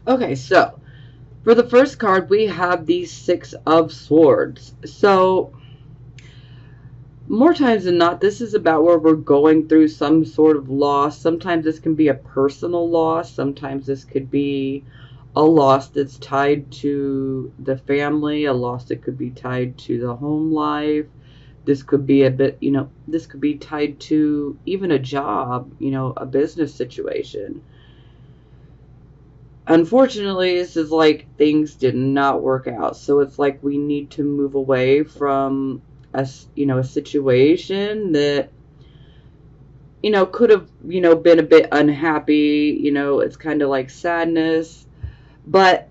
Okay, so for the first card, we have the Six of Swords. So, more times than not, this is about where we're going through some sort of loss. Sometimes this can be a personal loss. Sometimes this could be a loss that's tied to the family, a loss that could be tied to the home life. This could be a bit, this could be tied to even a job, a business situation. Unfortunately, this is like things did not work out. So it's like we need to move away from a situation that could have been a bit unhappy. It's kind of like sadness, but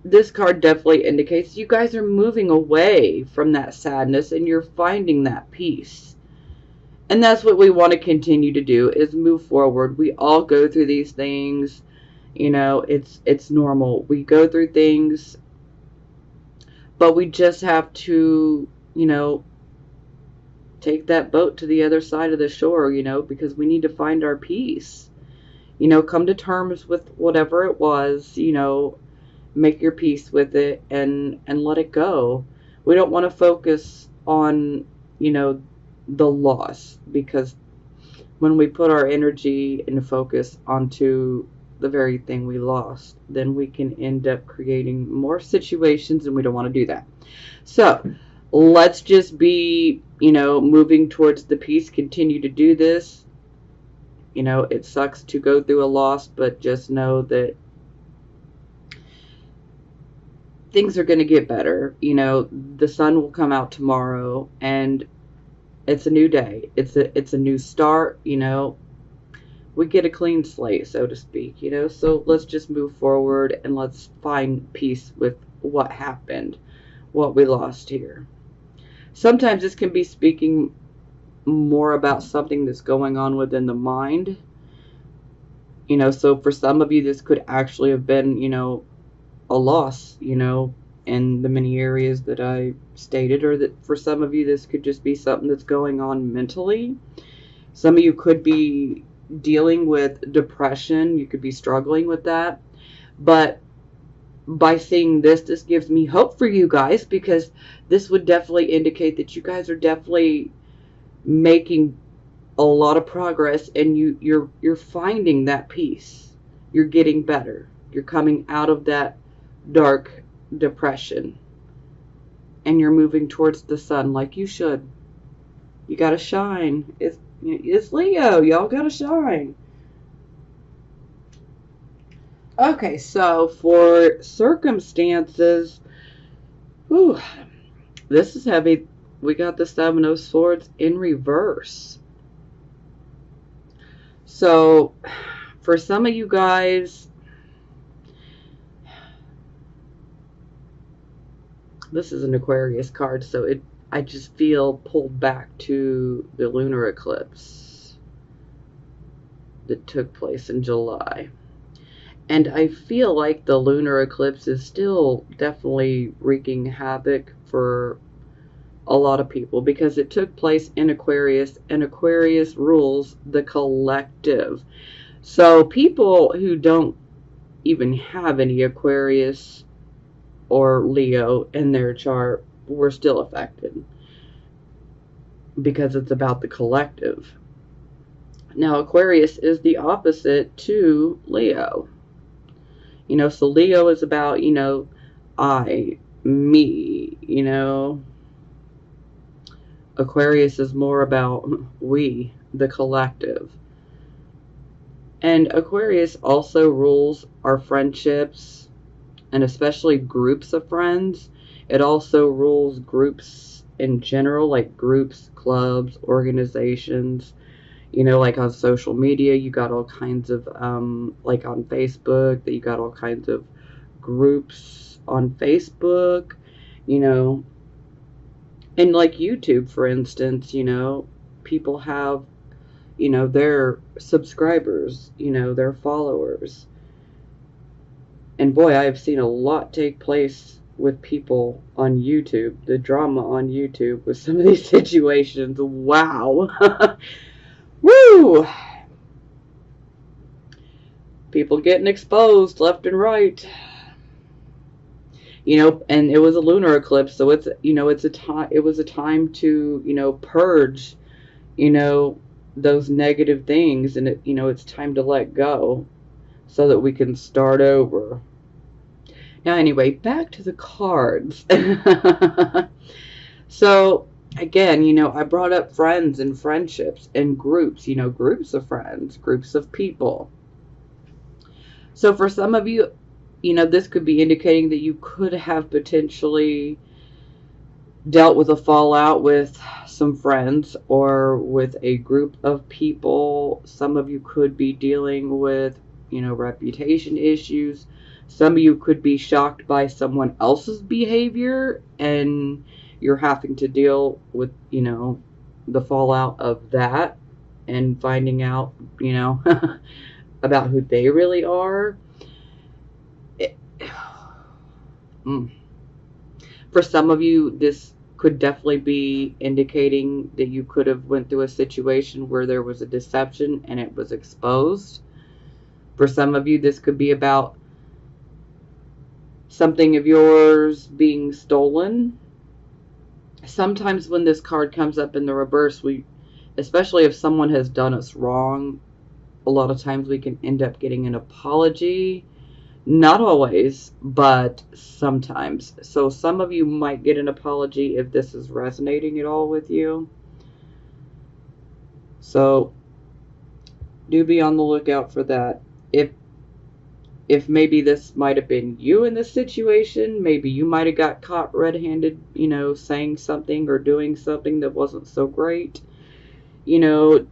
this card definitely indicates you guys are moving away from that sadness and you're finding that peace. And that's what we want to continue to do, is move forward. We all go through these things. It's normal. We go through things, but we just have to, take that boat to the other side of the shore, because we need to find our peace. Come to terms with whatever it was, make your peace with it and let it go. We don't want to focus on, the loss, because when we put our energy and focus onto the very thing we lost, then we can end up creating more situations, and we don't want to do that. So let's just be, moving towards the peace. Continue to do this. It sucks to go through a loss, but just know that things are going to get better. The sun will come out tomorrow, and it's a new day. It's a new start. We get a clean slate, so to speak. So let's just move forward and let's find peace with what happened, what we lost here. Sometimes this can be speaking more about something that's going on within the mind. So for some of you, this could actually have been, a loss, in the many areas that I stated, or that for some of you, this could just be something that's going on mentally. Some of you could be dealing with depression. You could be struggling with that. But by seeing this gives me hope for you guys, because this would definitely indicate that you guys are definitely making a lot of progress, and you're finding that peace. You're getting better. You're coming out of that dark depression, and you're moving towards the sun like you should. You gotta shine. It's Leo. Y'all gotta shine. Okay, so for circumstances, whew, this is heavy. We got the Seven of Swords in reverse. So for some of you guys, this is an Aquarius card, so I just feel pulled back to the lunar eclipse that took place in July. And I feel like the lunar eclipse is still definitely wreaking havoc for a lot of people, because it took place in Aquarius, and Aquarius rules the collective. So people who don't even have any Aquarius or Leo in their chart were still affected, because it's about the collective. Now, Aquarius is the opposite to Leo. So Leo is about, I, me, Aquarius is more about we, the collective. And Aquarius also rules our friendships, and especially groups of friends. It also rules groups in general, like groups, clubs, organizations. Like on social media, you got all kinds of, like on Facebook, that you got all kinds of groups on Facebook, and like YouTube, for instance, people have, their subscribers, their followers. And boy, I have seen a lot take place with people on YouTube, the drama on YouTube with some of these situations. Wow. Woo! People getting exposed left and right. And it was a lunar eclipse, so it's a time. It was a time to purge, you know, those negative things, and it's time to let go so that we can start over. Now, anyway, back to the cards. So, again, I brought up friends and friendships and groups, groups of friends, groups of people. So, for some of you, this could be indicating that you could have potentially dealt with a fallout with some friends or with a group of people. Some of you could be dealing with, reputation issues. Some of you could be shocked by someone else's behavior and you're having to deal with, the fallout of that and finding out, about who they really are. For some of you, this could definitely be indicating that you could have went through a situation where there was a deception and it was exposed. For some of you, this could be about something of yours being stolen. Sometimes when this card comes up in the reverse, especially if someone has done us wrong, a lot of times we can end up getting an apology. Not always, but sometimes. So some of you might get an apology if this is resonating at all with you. So do be on the lookout for that. If maybe this might have been you in this situation, maybe you might have got caught red-handed, saying something or doing something that wasn't so great. Do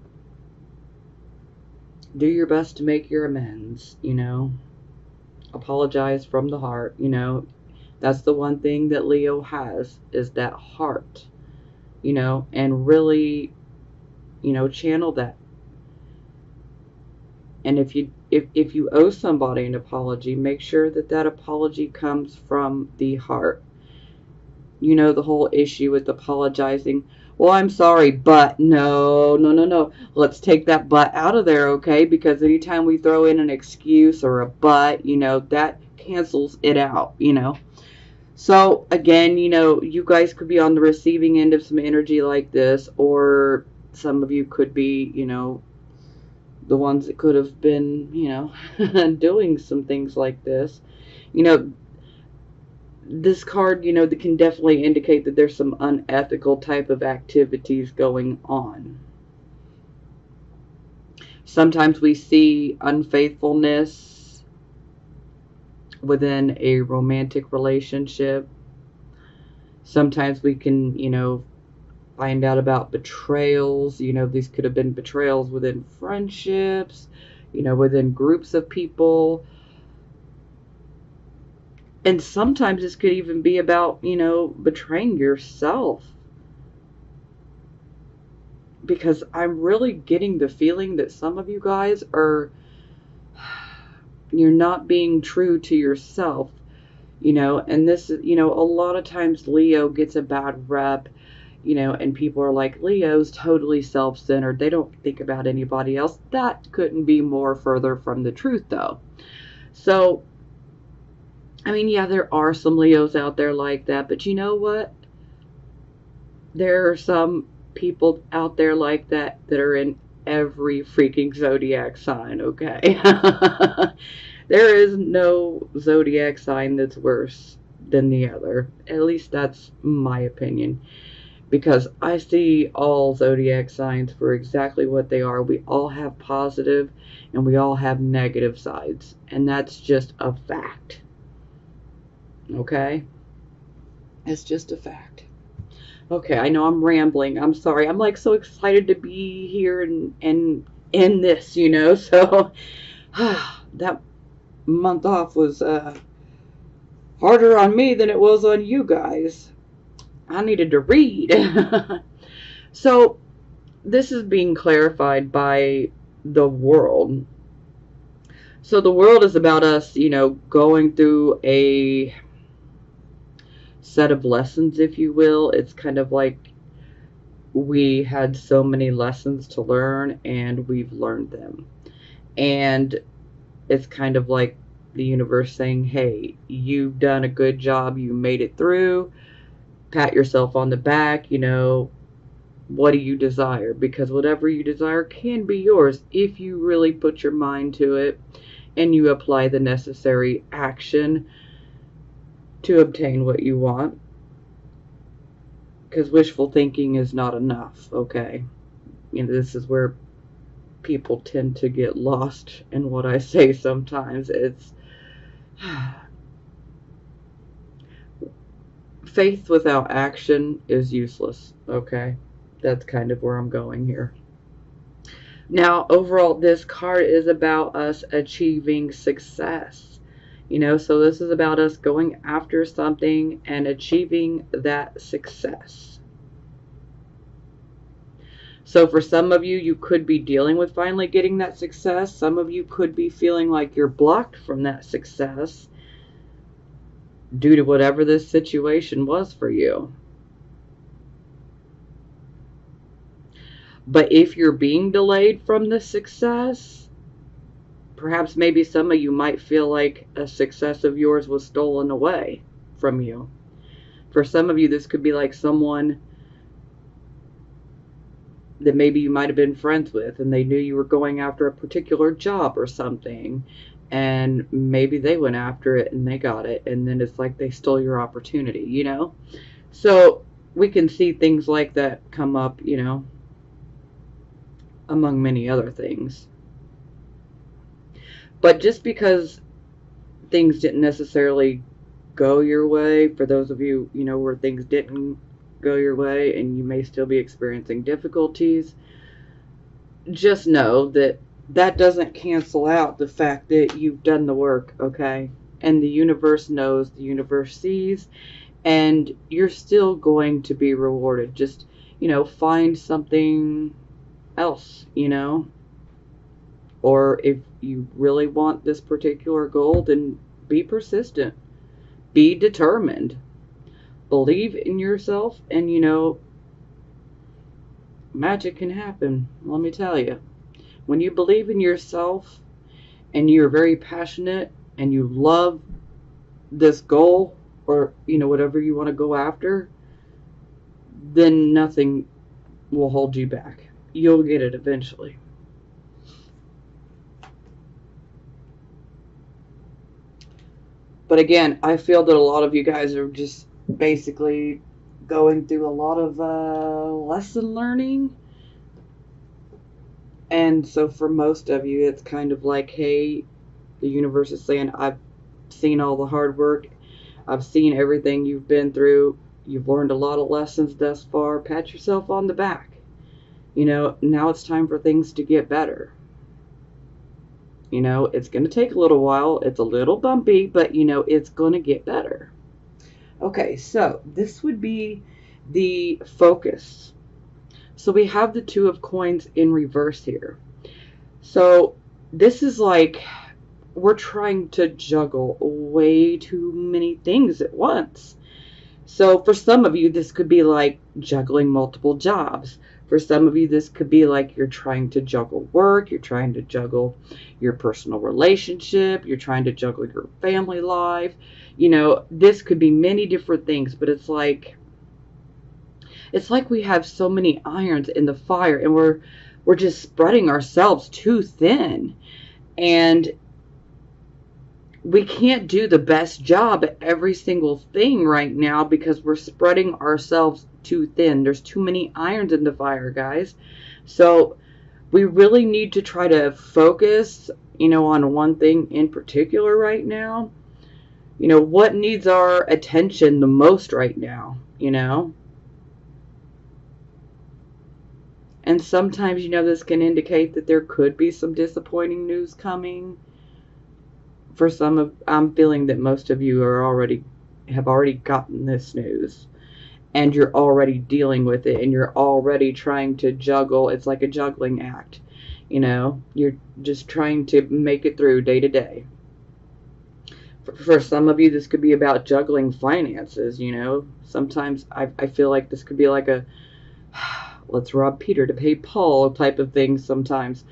your best to make your amends, Apologize from the heart. That's the one thing that Leo has, is that heart, and really, channel that. And if you owe somebody an apology, make sure that apology comes from the heart. The whole issue with apologizing. Well, I'm sorry, but no. Let's take that but out of there, okay? Because anytime we throw in an excuse or a but, that cancels it out, So, again, you guys could be on the receiving end of some energy like this, or some of you could be, the ones that could have been, doing some things like this. This card, that can definitely indicate that there's some unethical type of activities going on. Sometimes we see unfaithfulness within a romantic relationship. Sometimes we can, find out about betrayals. These could have been betrayals within friendships, within groups of people. And sometimes this could even be about, betraying yourself. Because I'm really getting the feeling that some of you guys you're not being true to yourself, and this, a lot of times Leo gets a bad rep, and people are like, Leo's totally self-centered. They don't think about anybody else. That couldn't be more further from the truth, though. So, yeah, there are some Leos out there like that, but you know what? There are some people out there like that are in every freaking zodiac sign, okay? There is no zodiac sign that's worse than the other. At least that's my opinion. Because I see all zodiac signs for exactly what they are. We all have positive and we all have negative sides. And that's just a fact. Okay? It's just a fact. Okay, I know I'm rambling. I'm sorry. I'm like so excited to be here and in this, So that month off was harder on me than it was on you guys. I needed to read. So this is being clarified by the world. So the world is about us, going through a set of lessons, if you will. It's kind of like we had so many lessons to learn and we've learned them. And it's kind of like the universe saying, hey, you've done a good job, you made it through, pat yourself on the back, what do you desire? Because whatever you desire can be yours if you really put your mind to it and you apply the necessary action to obtain what you want. Because wishful thinking is not enough, okay? This is where people tend to get lost in what I say sometimes. It's faith without action is useless, okay? That's kind of where I'm going here. Now, overall, this card is about us achieving success. So this is about us going after something and achieving that success. So for some of you, you could be dealing with finally getting that success. Some of you could be feeling like you're blocked from that success due to whatever this situation was for you. But if you're being delayed from the success, perhaps maybe some of you might feel like a success of yours was stolen away from you. For some of you, this could be like someone that maybe you might have been friends with, and they knew you were going after a particular job or something, and maybe they went after it and they got it, and then it's like they stole your opportunity, So we can see things like that come up, among many other things. But just because things didn't necessarily go your way, for those of you, where things didn't go your way and you may still be experiencing difficulties, just know that that doesn't cancel out the fact that you've done the work, okay? And the universe knows, the universe sees, and you're still going to be rewarded. Just, find something else, Or if you really want this particular goal, then be persistent. Be determined. Believe in yourself, and magic can happen. Let me tell you. When you believe in yourself and you're very passionate and you love this goal, or whatever you want to go after, then nothing will hold you back. You'll get it eventually. But again, I feel that a lot of you guys are just basically going through a lot of lesson learning. And so for most of you, it's kind of like, hey, the universe is saying, I've seen all the hard work. I've seen everything you've been through. You've learned a lot of lessons thus far. Pat yourself on the back. Now it's time for things to get better. It's going to take a little while. It's a little bumpy, but, it's going to get better. Okay, so this would be the focus. So we have the Two of Coins in reverse here. So this is like we're trying to juggle way too many things at once. So for some of you, this could be like juggling multiple jobs. For some of you, this could be like you're trying to juggle work, you're trying to juggle your personal relationship, you're trying to juggle your family life. This could be many different things, but it's like we have so many irons in the fire, and we're just spreading ourselves too thin. And we can't do the best job at every single thing right now because we're spreading ourselves too thin. There's too many irons in the fire, guys. So we really need to try to focus, on one thing in particular right now. What needs our attention the most right now, And sometimes, this can indicate that there could be some disappointing news coming. For I'm feeling that most of you have already gotten this news, and you're already dealing with it, and you're already trying to juggle. It's like a juggling act, you're just trying to make it through day to day. For some of you, this could be about juggling finances. Sometimes I feel like this could be like a let's rob Peter to pay Paul type of thing sometimes.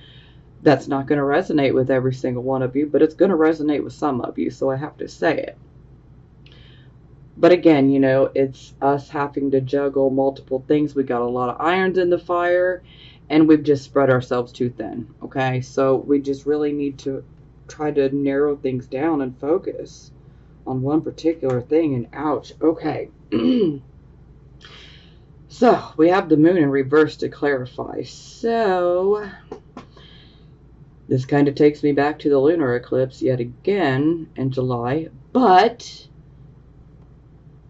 That's not going to resonate with every single one of you, but it's going to resonate with some of you, so I have to say it. But again, it's us having to juggle multiple things. We got a lot of irons in the fire, and we've just spread ourselves too thin, okay? So we just really need to try to narrow things down and focus on one particular thing, and ouch, okay. So we have the moon in reverse to clarify. So this kind of takes me back to the lunar eclipse yet again in July, but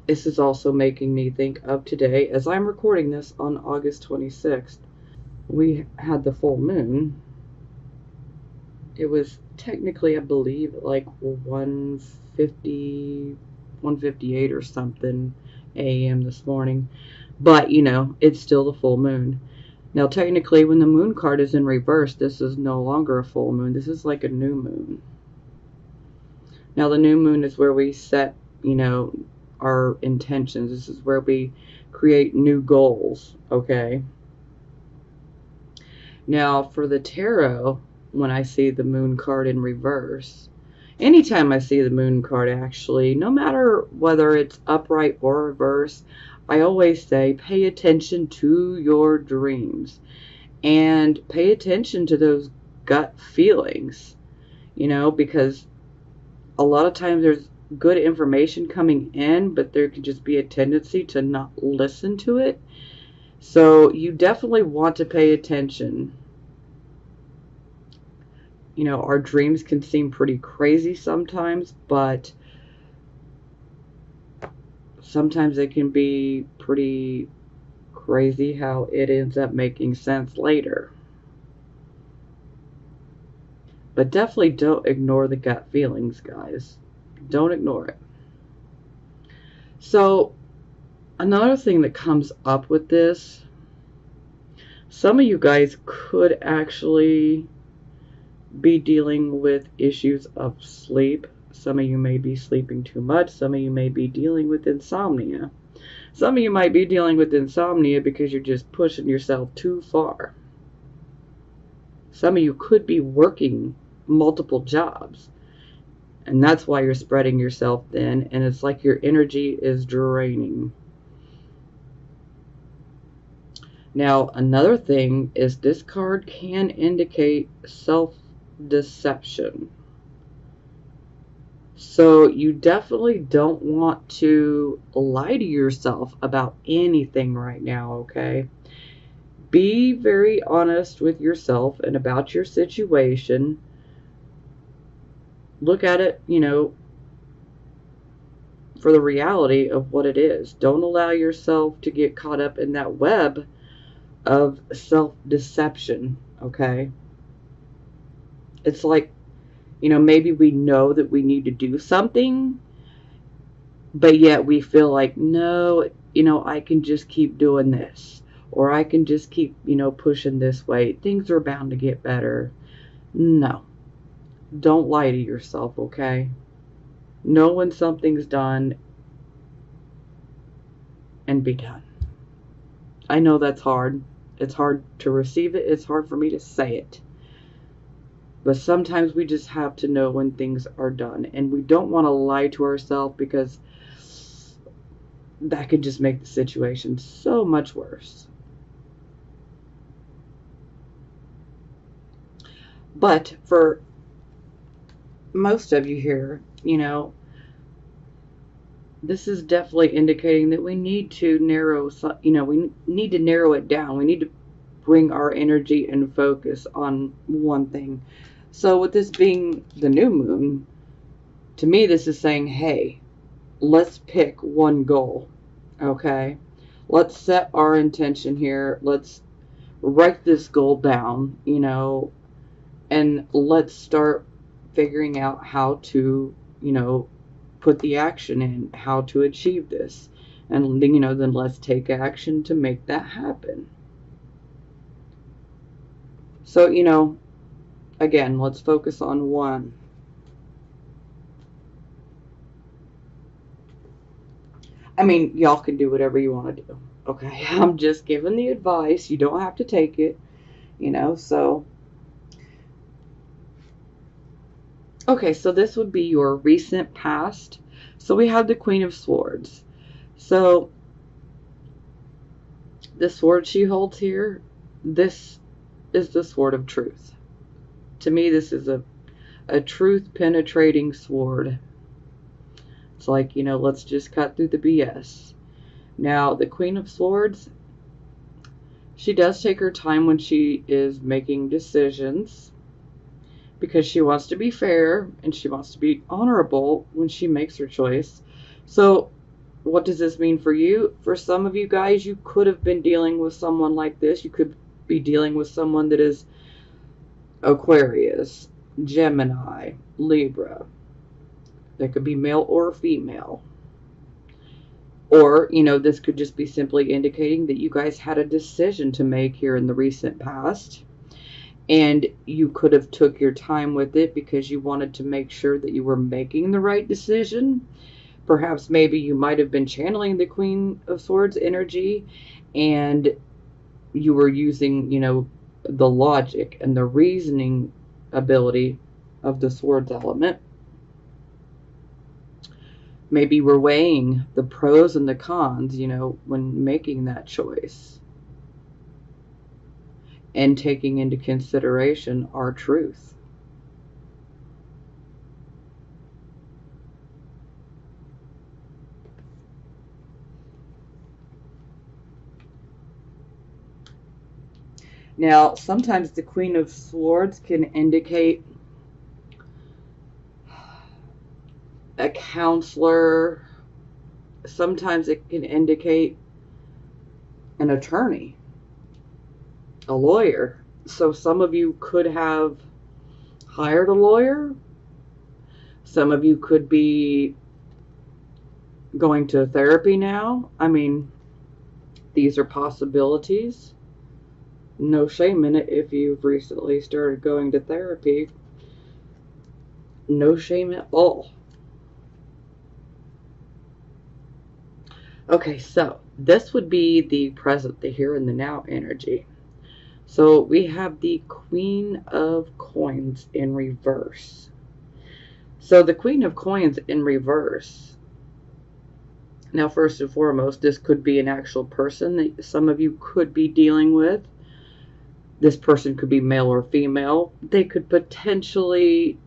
this is also making me think of today, as I'm recording this on August 26th. We had the full moon. It was technically, I believe, like 1:50, 1:58 or something a.m. this morning. But, it's still the full moon. Now, technically, when the moon card is in reverse, this is no longer a full moon. This is like a new moon. Now, the new moon is where we set, our intentions. This is where we create new goals, okay? Now, for the tarot, when I see the moon card in reverse, anytime I see the moon card, actually, no matter whether it's upright or reverse, I always say pay attention to your dreams and pay attention to those gut feelings, because a lot of times there's good information coming in, but there can just be a tendency to not listen to it. So you definitely want to pay attention. Our dreams can seem pretty crazy sometimes, but sometimes it can be pretty crazy how it ends up making sense later. But definitely don't ignore the gut feelings, guys. Don't ignore it. So, another thing that comes up with this, some of you guys could actually be dealing with issues of sleep. Some of you may be sleeping too much. Some of you may be dealing with insomnia. Some of you might be dealing with insomnia because you're just pushing yourself too far. Some of you could be working multiple jobs, and that's why you're spreading yourself thin, and it's like your energy is draining. Now, another thing is this card can indicate self-deception. So you definitely don't want to lie to yourself about anything right now, okay? Be very honest with yourself and about your situation. Look at it, for the reality of what it is. Don't allow yourself to get caught up in that web of self-deception, okay? It's like, maybe we know that we need to do something, but yet we feel like, no, I can just keep doing this, or I can just keep, pushing this way. Things are bound to get better. No. Don't lie to yourself, okay? Know when something's done and be done. I know that's hard. It's hard to receive it. It's hard for me to say it. But sometimes we just have to know when things are done. And we don't want to lie to ourselves, because that could just make the situation so much worse. But for most of you here, this is definitely indicating that we need to narrow, we need to narrow it down. We need to bring our energy and focus on one thing. So with this being the new moon, to me this is saying, hey, let's pick one goal, okay? Let's set our intention here. Let's write this goal down, and let's start figuring out how to, put the action in, how to achieve this. And, then let's take action to make that happen. So, again, let's focus on one. I mean, y'all can do whatever you want to do, okay? I'm just giving the advice. You don't have to take it, so Okay, so this would be your recent past. So we have the Queen of Swords. So the sword she holds here, this is the sword of truth. To me, this is a truth penetrating sword. It's like, let's just cut through the BS. Now, the Queen of Swords, she does take her time when she is making decisions because she wants to be fair and she wants to be honorable when she makes her choice. So, what does this mean for you? For some of you guys, you could have been dealing with someone like this. You could be dealing with someone that is Aquarius, Gemini, Libra. They could be male or female. Or, this could just be simply indicating that you guys had a decision to make here in the recent past. And you could have took your time with it because you wanted to make sure that you were making the right decision. Perhaps maybe you might have been channeling the Queen of Swords energy and you were using, the logic and the reasoning ability of the Swords element. Maybe we're weighing the pros and the cons, when making that choice. And taking into consideration our truth. Now, sometimes the Queen of Swords can indicate a counselor. Sometimes it can indicate an attorney, a lawyer. So some of you could have hired a lawyer. Some of you could be going to therapy now. I mean, these are possibilities. No shame in it if you've recently started going to therapy. No shame at all. Okay, so this would be the present, the here and the now energy. So we have the Queen of Coins in reverse. So the Queen of Coins in reverse. Now, first and foremost, this could be an actual person that some of you could be dealing with. This person could be male or female. They could potentially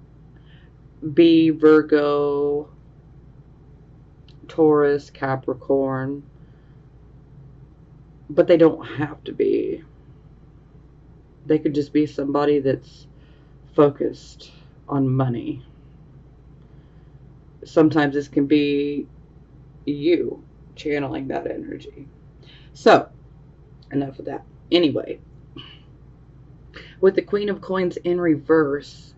be Virgo, Taurus, Capricorn, but they don't have to be. They could just be somebody that's focused on money. Sometimes this can be you channeling that energy. So, enough of that. Anyway, with the Queen of Coins in reverse,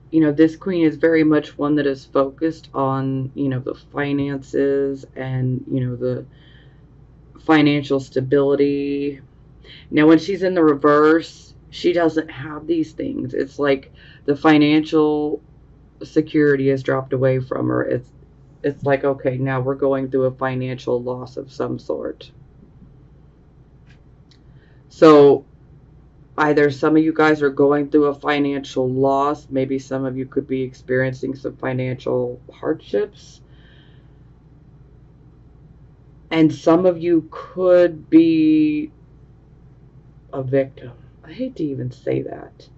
this queen is very much one that is focused on, the finances and, the financial stability. Now, when she's in the reverse, she doesn't have these things. It's like the financial security has dropped away from her. It's like, okay, now we're going through a financial loss of some sort. So either some of you guys are going through a financial loss. Maybe some of you could be experiencing some financial hardships. And some of you could be a victim. I hate to even say that.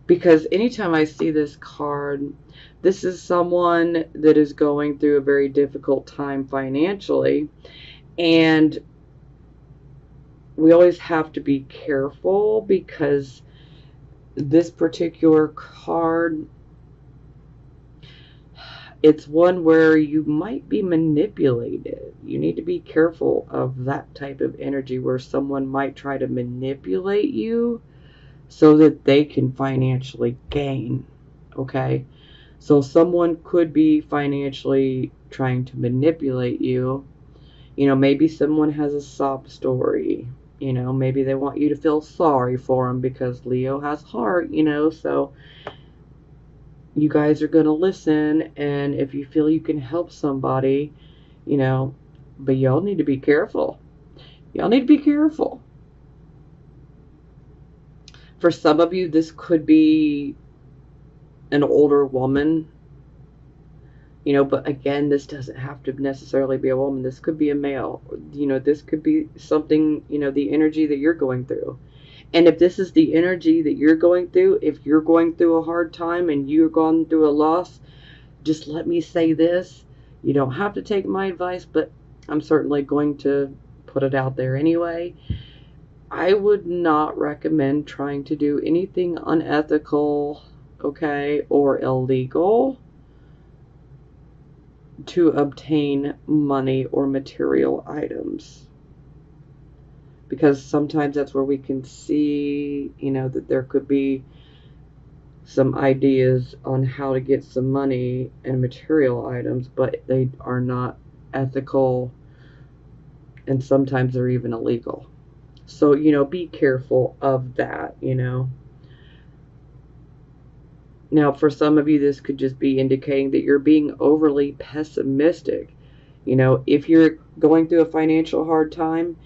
Because anytime I see this card, this is someone that is going through a very difficult time financially. And we always have to be careful because this particular card, it's one where you might be manipulated. You need to be careful of that type of energy where someone might try to manipulate you so that they can financially gain. Okay? So someone could be financially trying to manipulate you. Maybe someone has a sob story. Maybe they want you to feel sorry for them because Leo has heart, so you guys are going to listen, and if you feel you can help somebody, but y'all need to be careful. Y'all need to be careful. For some of you, this could be an older woman, but again, this doesn't have to necessarily be a woman. This could be a male. This could be something, the energy that you're going through. And if this is the energy that you're going through, if you're going through a hard time and you're going through a loss, just let me say this. You don't have to take my advice, but I'm certainly going to put it out there anyway. I would not recommend trying to do anything unethical, okay, or illegal to obtain money or material items. Because sometimes that's where we can see, that there could be some ideas on how to get some money and material items, but they are not ethical, and sometimes they're even illegal. So, be careful of that, Now, for some of you, this could just be indicating that you're being overly pessimistic. If you're going through a financial hard time,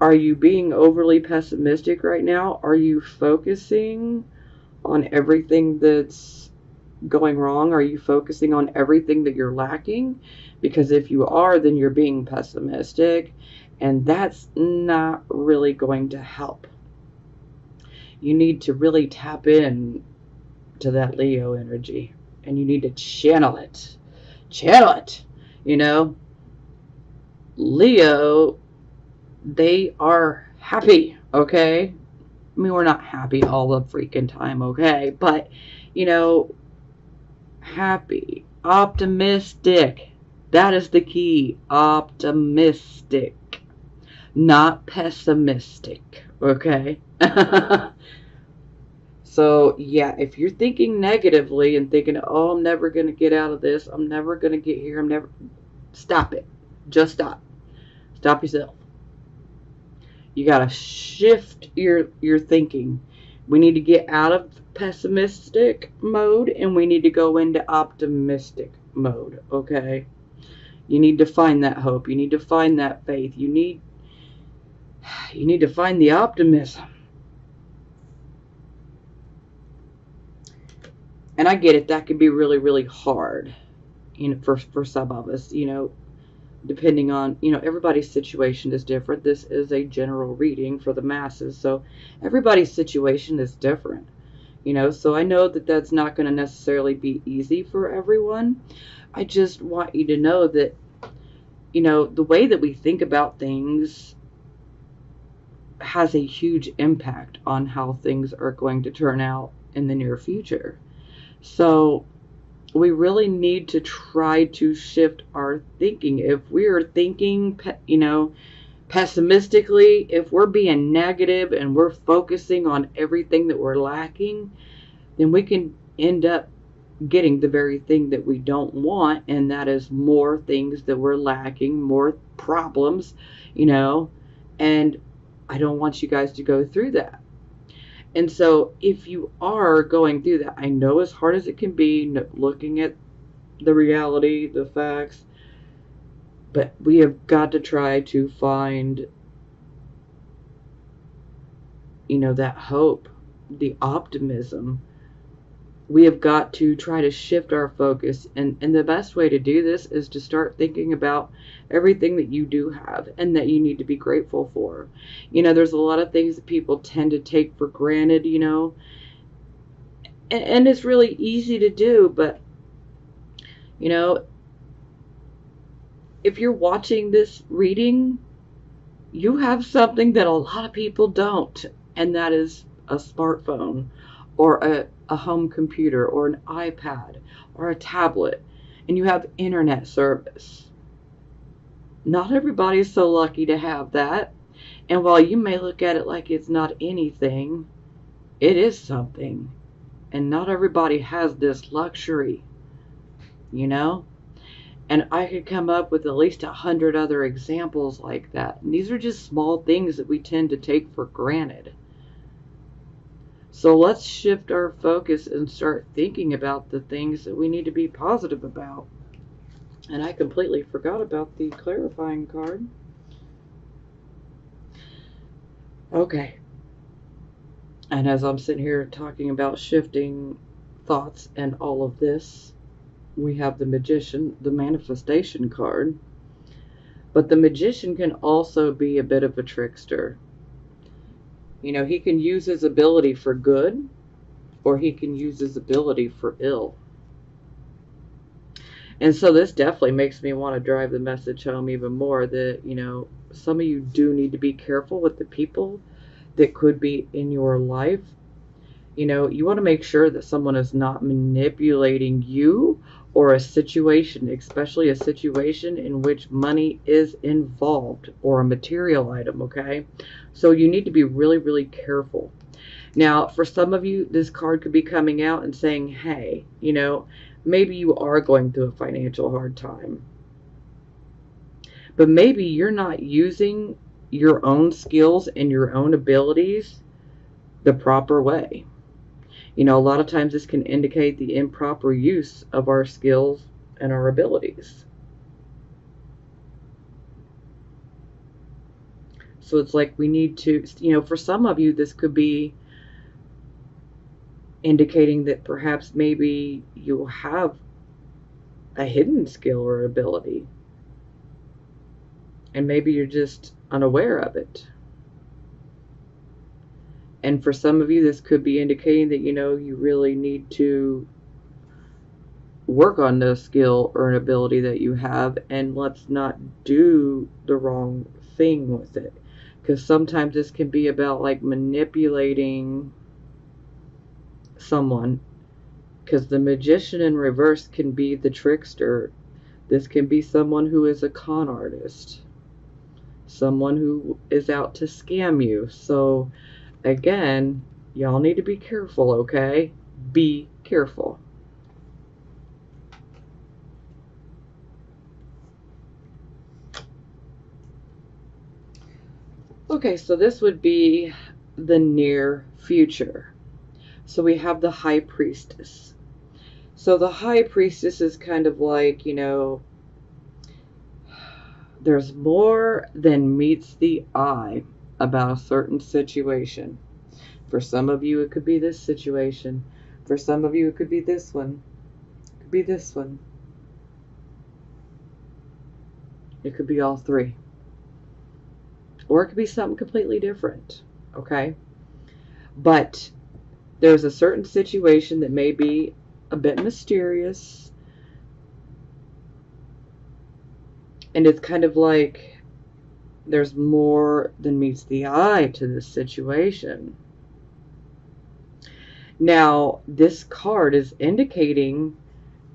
are you being overly pessimistic right now? Are you focusing on everything that's going wrong? Are you focusing on everything that you're lacking? Because if you are, then you're being pessimistic, and that's not really going to help. You need to really tap in to that Leo energy, and you need to channel it. Channel it. Leo, they are happy, okay? I mean, we're not happy all the freaking time, okay? But, happy, optimistic. That is the key. Optimistic, not pessimistic, okay? So, yeah, if you're thinking negatively and thinking, oh, I'm never going to get out of this, I'm never going to get here, stop it. Just stop. Stop yourself. You got to shift your thinking. We need to get out of pessimistic mode and we need to go into optimistic mode, okay? You need to find that hope. You need to find that faith. You need to find the optimism. And I get it, that can be really, really hard, for some of us, depending on, everybody's situation is different. This is a general reading for the masses, so everybody's situation is different, so I know that that's not going to necessarily be easy for everyone. I just want you to know that, the way that we think about things has a huge impact on how things are going to turn out in the near future. So we really need to try to shift our thinking. If we're thinking, pessimistically, if we're being negative and we're focusing on everything that we're lacking, then we can end up getting the very thing that we don't want, and that is more things that we're lacking, more problems, and I don't want you guys to go through that. And so if you are going through that, I know as hard as it can be, looking at the reality, the facts, but we have got to try to find, that hope, the optimism. We have got to try to shift our focus. And the best way to do this is to start thinking about everything that you do have and that you need to be grateful for. There's a lot of things that people tend to take for granted, and it's really easy to do, but, if you're watching this reading, you have something that a lot of people don't, and that is a smartphone or a home computer or an iPad or a tablet, and you have internet service. Not everybody's so lucky to have that, and while you may look at it like it's not anything, it is something, and not everybody has this luxury, And I could come up with at least 100 other examples like that. And these are just small things that we tend to take for granted. So let's shift our focus and start thinking about the things that we need to be positive about. And I completely forgot about the clarifying card. Okay. And as I'm sitting here talking about shifting thoughts and all of this, we have the Magician, the manifestation card. But the Magician can also be a bit of a trickster. You know, he can use his ability for good, or he can use his ability for ill. And so this definitely makes me want to drive the message home even more that, you know, some of you do need to be careful with the people that could be in your life. You know, you want to make sure that someone is not manipulating you or a situation, especially a situation in which money is involved or a material item, okay? So you need to be really, really careful. Now, for some of you, this card could be coming out and saying, hey, you know, maybe you are going through a financial hard time, but maybe you're not using your own skills and your own abilities the proper way. You know, a lot of times this can indicate the improper use of our skills and our abilities. So it's like we need to, you know, for some of you, this could be indicating that perhaps maybe you have a hidden skill or ability, and maybe you're just unaware of it. And for some of you, this could be indicating that, you know, you really need to work on the skill or an ability that you have, and let's not do the wrong thing with it. Because sometimes this can be about like manipulating someone. Because the Magician in reverse can be the trickster. This can be someone who is a con artist, someone who is out to scam you. So again, y'all need to be careful, okay? Be careful. Okay, so this would be the near future. So we have the High Priestess. So the High Priestess is kind of like, you know, there's more than meets the eye about a certain situation. For some of you, it could be this situation. For some of you, it could be this one. It could be this one. It could be all three. Or it could be something completely different. Okay? But there's a certain situation that may be a bit mysterious. And it's kind of like there's more than meets the eye to this situation. Now, this card is indicating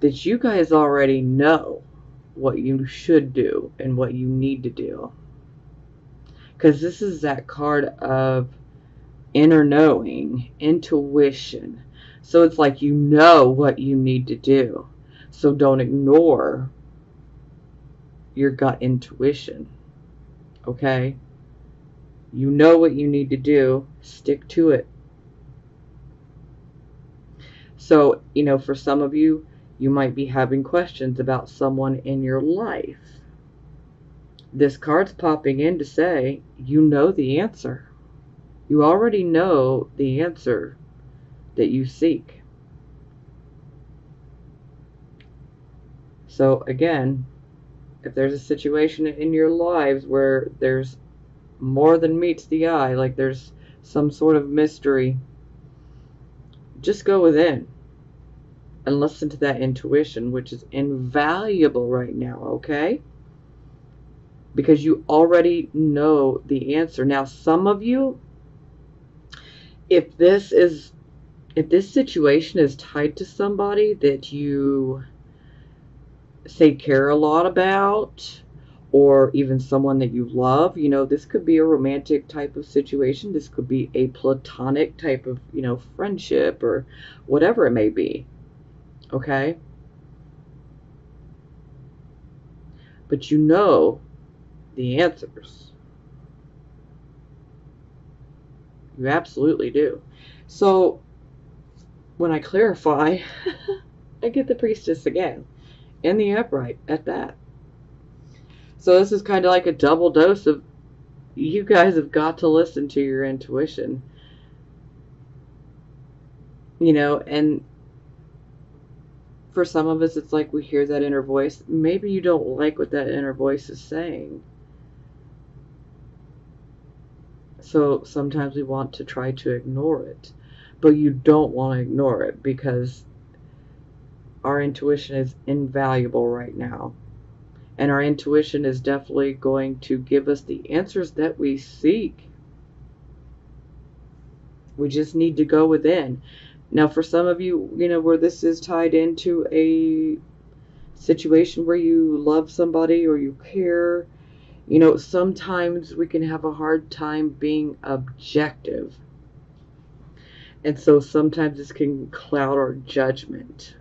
that you guys already know what you should do and what you need to do. Because this is that card of inner knowing, intuition. So it's like you know what you need to do. So don't ignore your gut intuition. Okay? You know what you need to do. Stick to it. So, you know, for some of you, you might be having questions about someone in your life. This card's popping in to say, you know the answer. You already know the answer that you seek. So again, if there's a situation in your lives where there's more than meets the eye, like there's some sort of mystery, just go within and listen to that intuition, which is invaluable right now, okay? Because you already know the answer. Now, some of you, if this situation is tied to somebody that you say care a lot about, or even someone that you love, you know, this could be a romantic type of situation. This could be a platonic type of, you know, friendship or whatever it may be. Okay? But you know the answers. You absolutely do. So when I clarify, I get the Priestess again. And the Upright at that. So this is kind of like a double dose of, you guys have got to listen to your intuition. You know, and For some of us, it's like we hear that inner voice. Maybe you don't like what that inner voice is saying. So sometimes we want to try to ignore it. But you don't want to ignore it, because our intuition is invaluable right now. And our intuition is definitely going to give us the answers that we seek. We just need to go within. Now, for some of you, where this is tied into a situation where you love somebody or you care, sometimes we can have a hard time being objective. And so sometimes this can cloud our judgment.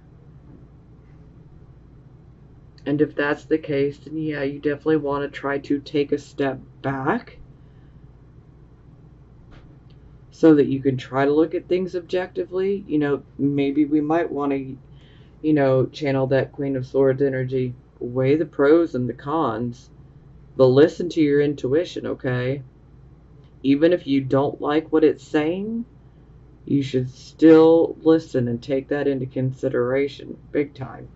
And if that's the case, then yeah, you definitely want to try to take a step back so that you can try to look at things objectively. Maybe we might want to, channel that Queen of Swords energy, weigh the pros and the cons, but listen to your intuition, okay? Even if you don't like what it's saying, you should still listen and take that into consideration, big time.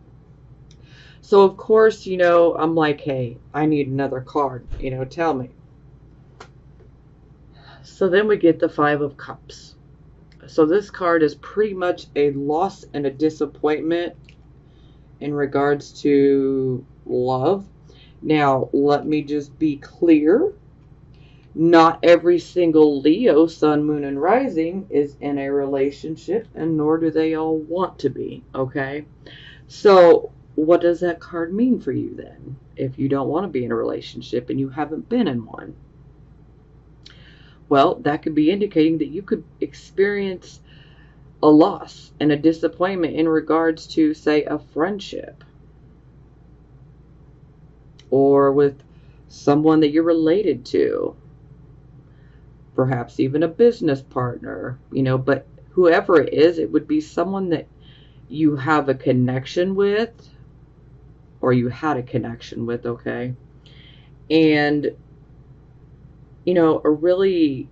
So, of course, I'm like, hey, I need another card, tell me. So then we get the Five of Cups. So this card is pretty much a loss and a disappointment in regards to love. Now, let me just be clear. Not every single Leo, Sun, Moon, and Rising is in a relationship, and nor do they all want to be, okay? So what does that card mean for you then, if you don't want to be in a relationship and you haven't been in one? Well, that could be indicating that you could experience a loss and a disappointment in regards to, say, a friendship, or with someone that you're related to, perhaps even a business partner, but whoever it is, it would be someone that you have a connection with, or you had a connection with, okay? And, a really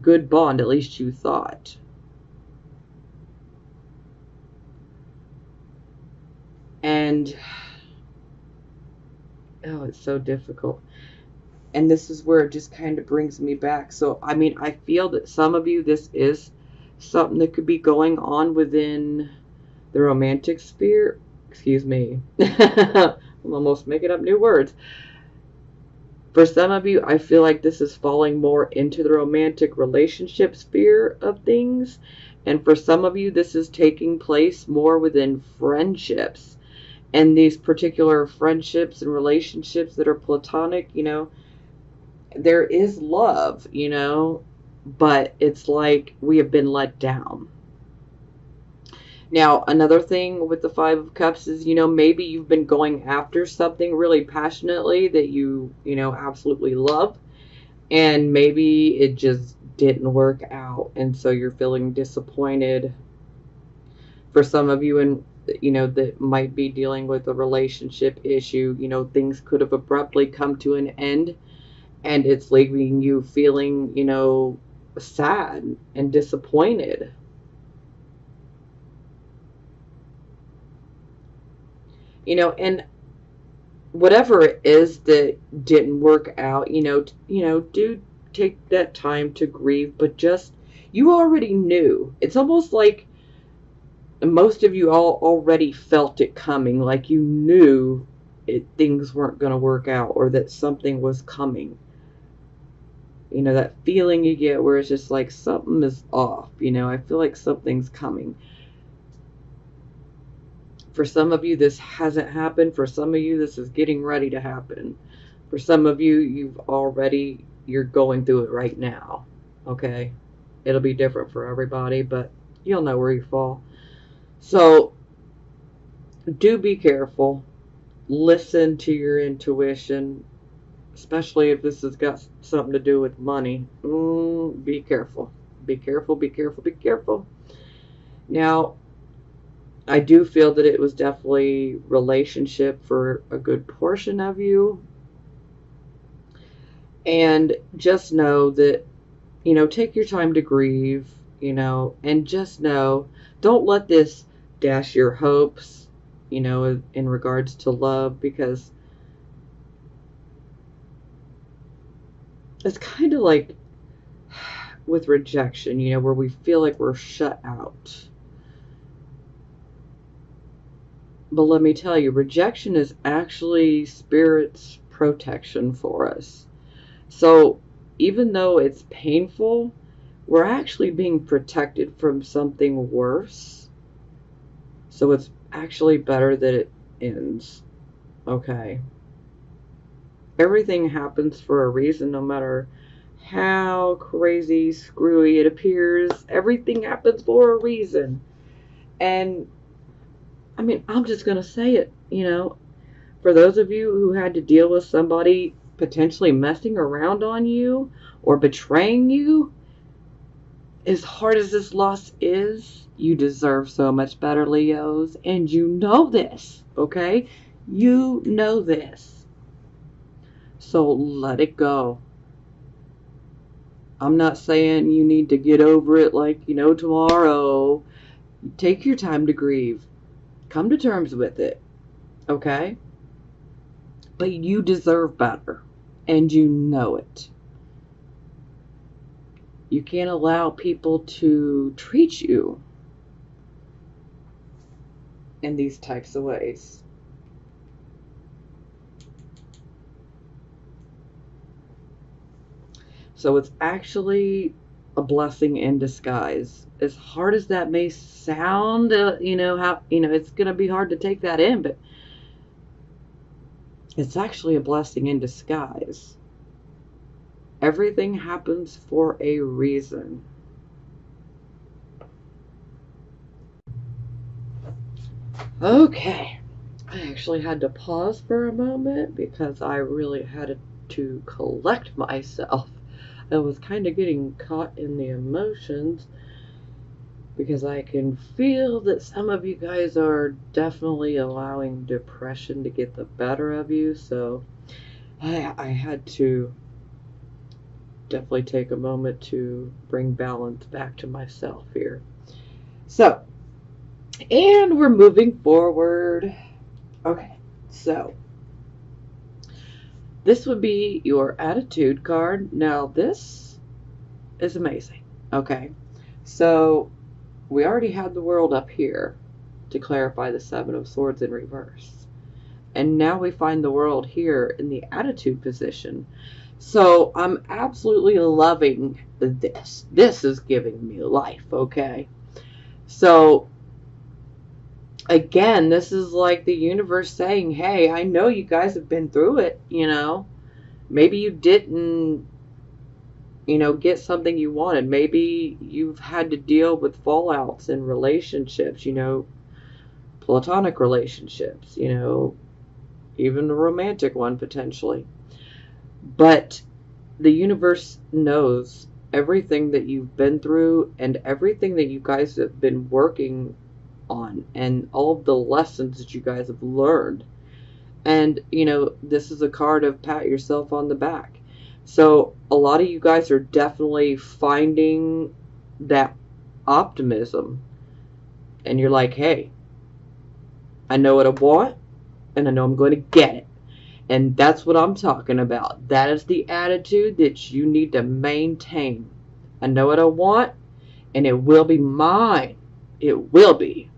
good bond, at least you thought. And, oh, it's so difficult. And this is where it just kind of brings me back. So, I feel that some of you, this is something that could be going on within the romantic sphere. Excuse me. I'm almost making up new words. For some of you, I feel like this is falling more into the romantic relationship sphere of things. And for some of you, this is taking place more within friendships. And these particular friendships and relationships that are platonic, there is love, but it's like we have been let down. Now, another thing with the Five of Cups is, maybe you've been going after something really passionately that you absolutely love, and maybe it just didn't work out, and so you're feeling disappointed. For some of you, and that might be dealing with a relationship issue, things could have abruptly come to an end, and it's leaving you feeling, sad and disappointed. And whatever it is that didn't work out, do take that time to grieve, but just, you already knew. It's almost like most of you all already felt it coming, like you knew things weren't going to work out, or that something was coming. That feeling you get where it's just like something is off, I feel like something's coming. For some of you, this hasn't happened. For some of you, this is getting ready to happen. For some of you, you're going through it right now, okay? It'll be different for everybody, but you'll know where you fall. So, do be careful. Listen to your intuition, especially if this has got something to do with money. Be careful. Be careful, be careful, be careful. Now, I do feel that it was definitely relationship for a good portion of you. And just know that, take your time to grieve, and just know, don't let this dash your hopes. in regards to love, because it's kind of like with rejection, where we feel like we're shut out. But let me tell you, rejection is actually Spirit's protection for us. So even though it's painful, we're actually being protected from something worse. So it's actually better that it ends. Okay? Everything happens for a reason, no matter how crazy, screwy it appears. Everything happens for a reason. And I mean, I'm just going to say it, for those of you who had to deal with somebody potentially messing around on you or betraying you, as hard as this loss is, you deserve so much better, Leos. And you know this, okay? You know this. So let it go. I'm not saying you need to get over it like, tomorrow. Take your time to grieve. Come to terms with it, okay? But you deserve better, and you know it. You can't allow people to treat you in these types of ways. So it's actually a blessing in disguise. As hard as that may sound, it's going to be hard to take that in, but it's actually a blessing in disguise. Everything happens for a reason. Okay. I actually had to pause for a moment because I really had to collect myself. I was kind of getting caught in the emotions because I can feel that some of you guys are definitely allowing depression to get the better of you. So I had to definitely take a moment to bring balance back to myself here. So, and we're moving forward. Okay, so this would be your attitude card. Now, this is amazing. Okay, so we already had the world up here to clarify the Seven of Swords in reverse. And now we find the world here in the attitude position. So I'm absolutely loving this. This is giving me life, okay? So again, this is like the universe saying, hey, I know you guys have been through it, Maybe you didn't, get something you wanted. Maybe you've had to deal with fallouts in relationships, platonic relationships, even a romantic one potentially. But the universe knows everything that you've been through and everything that you guys have been working on and all of the lessons that you guys have learned. And, this is a card of pat yourself on the back. So a lot of you guys are definitely finding that optimism. And you're like, hey, I know what I want and I know I'm going to get it. And that's what I'm talking about. That is the attitude that you need to maintain. I know what I want, and it will be mine. It will be.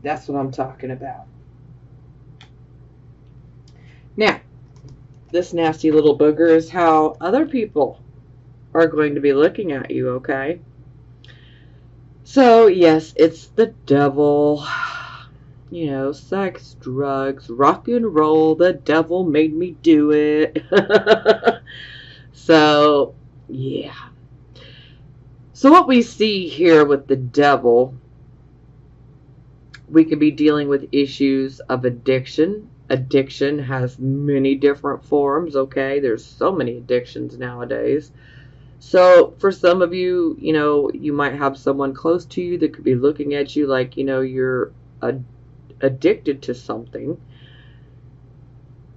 That's what I'm talking about. Now, this nasty little booger is how other people are going to be looking at you, okay? So, yes, it's the devil. Sex, drugs, rock and roll. The devil made me do it. So, yeah. So what we see here with the devil, we could be dealing with issues of addiction. Addiction has many different forms, okay? There's so many addictions nowadays. So for some of you, you might have someone close to you that could be looking at you like, you're addicted to something.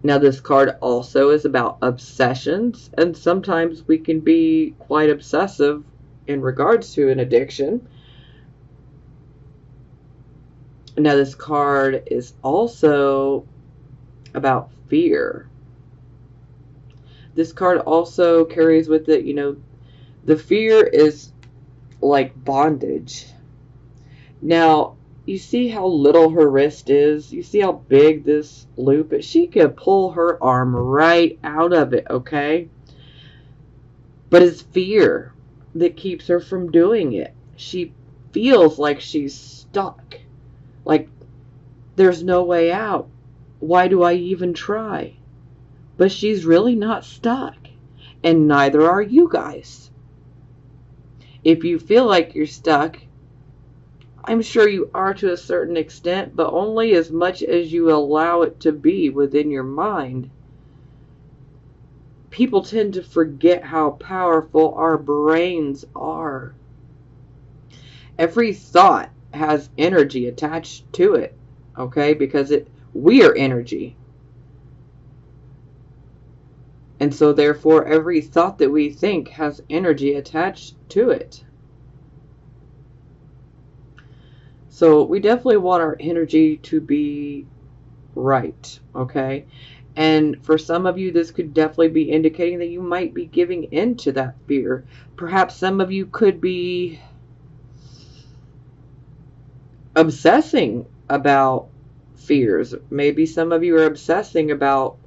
Now, this card also is about obsessions, and sometimes we can be quite obsessive in regards to an addiction. Now, this card is also about fear. This card also carries with it, the fear is like bondage. Now, you see how little her wrist is? You see how big this loop is? She could pull her arm right out of it, okay? But it's fear that keeps her from doing it. She feels like she's stuck. Like there's no way out. Why do I even try? But she's really not stuck. And neither are you guys. If you feel like you're stuck, I'm sure you are to a certain extent, but only as much as you allow it to be within your mind. People tend to forget how powerful our brains are. Every thought has energy attached to it, okay? Because we are energy. And so therefore every thought that we think has energy attached to it. So we definitely want our energy to be right, okay? And for some of you, this could definitely be indicating that you might be giving in to that fear. Perhaps some of you could be obsessing about fears. Maybe some of you are obsessing about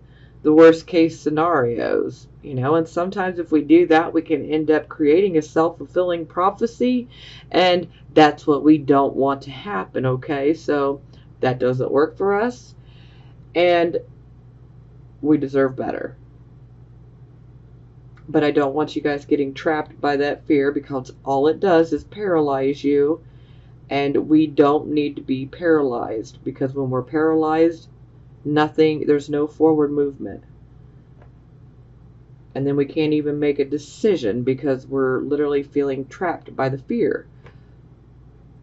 the worst case scenarios, and sometimes if we do that, we can end up creating a self-fulfilling prophecy, and that's what we don't want to happen, okay? So that doesn't work for us, and we deserve better. But I don't want you guys getting trapped by that fear, because all it does is paralyze you, and we don't need to be paralyzed, because when we're paralyzed, there's no forward movement. And then we can't even make a decision because we're literally feeling trapped by the fear.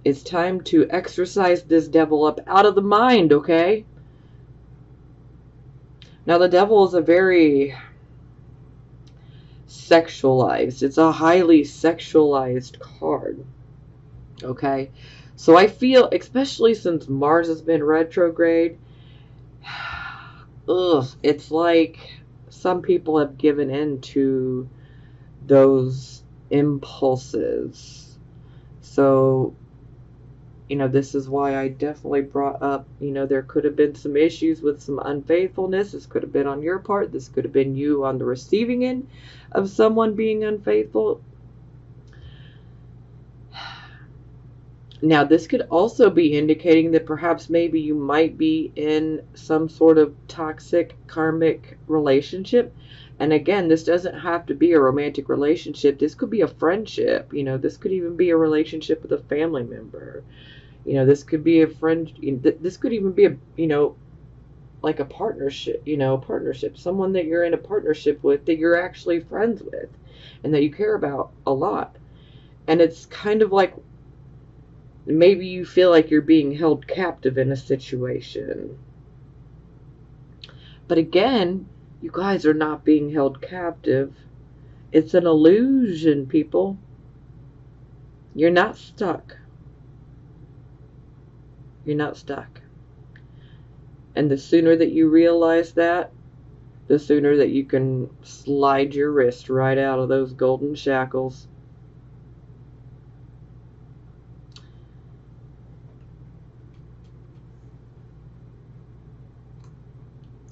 It's time to exorcise this devil up out of the mind, okay? Now, the devil is a very sexualized, it's a highly sexualized card, okay? So I feel, especially since Mars has been retrograde, it's like some people have given in to those impulses. So, this is why I definitely brought up, there could have been some issues with some unfaithfulness. This could have been on your part. This could have been you on the receiving end of someone being unfaithful. Now, this could also be indicating that perhaps maybe you might be in some sort of toxic karmic relationship. And again, this doesn't have to be a romantic relationship. This could be a friendship. This could even be a relationship with a family member. This could be a friend. This could even be like a partnership, partnership. Someone that you're in a partnership with that you're actually friends with and that you care about a lot. And it's kind of like, maybe you feel like you're being held captive in a situation. But again, you guys are not being held captive. It's an illusion, people. You're not stuck. You're not stuck. And the sooner that you realize that, the sooner that you can slide your wrist right out of those golden shackles.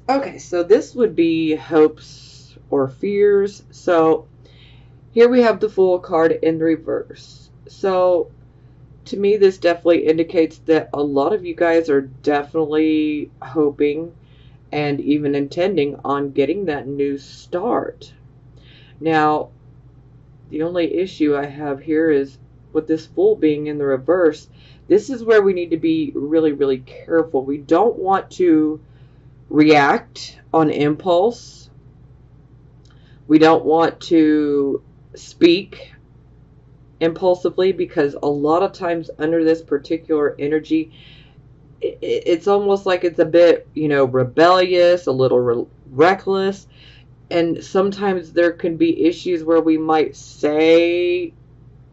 Okay, so this would be hopes or fears. So here we have the Fool card in reverse. So to me, this definitely indicates that a lot of you guys are definitely hoping and even intending on getting that new start. Now, the only issue I have here is with this Fool being in the reverse, this is where we need to be really, really careful. We don't want to react on impulse. We don't want to speak impulsively, because a lot of times under this particular energy, it's almost like it's a bit, rebellious, a little reckless. And sometimes there can be issues where we might say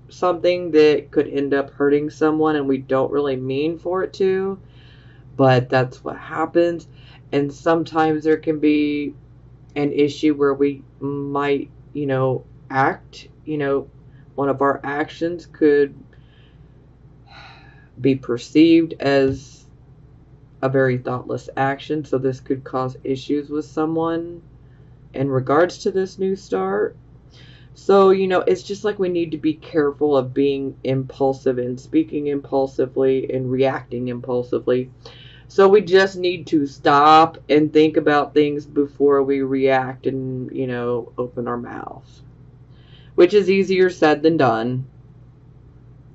something that could end up hurting someone and we don't really mean for it to, but that's what happens. And sometimes there can be an issue where we might, act, one of our actions could be perceived as a very thoughtless action. So this could cause issues with someone in regards to this new start. So, it's just like we need to be careful of being impulsive and speaking impulsively and reacting impulsively. So we just need to stop and think about things before we react and, open our mouths. Which is easier said than done.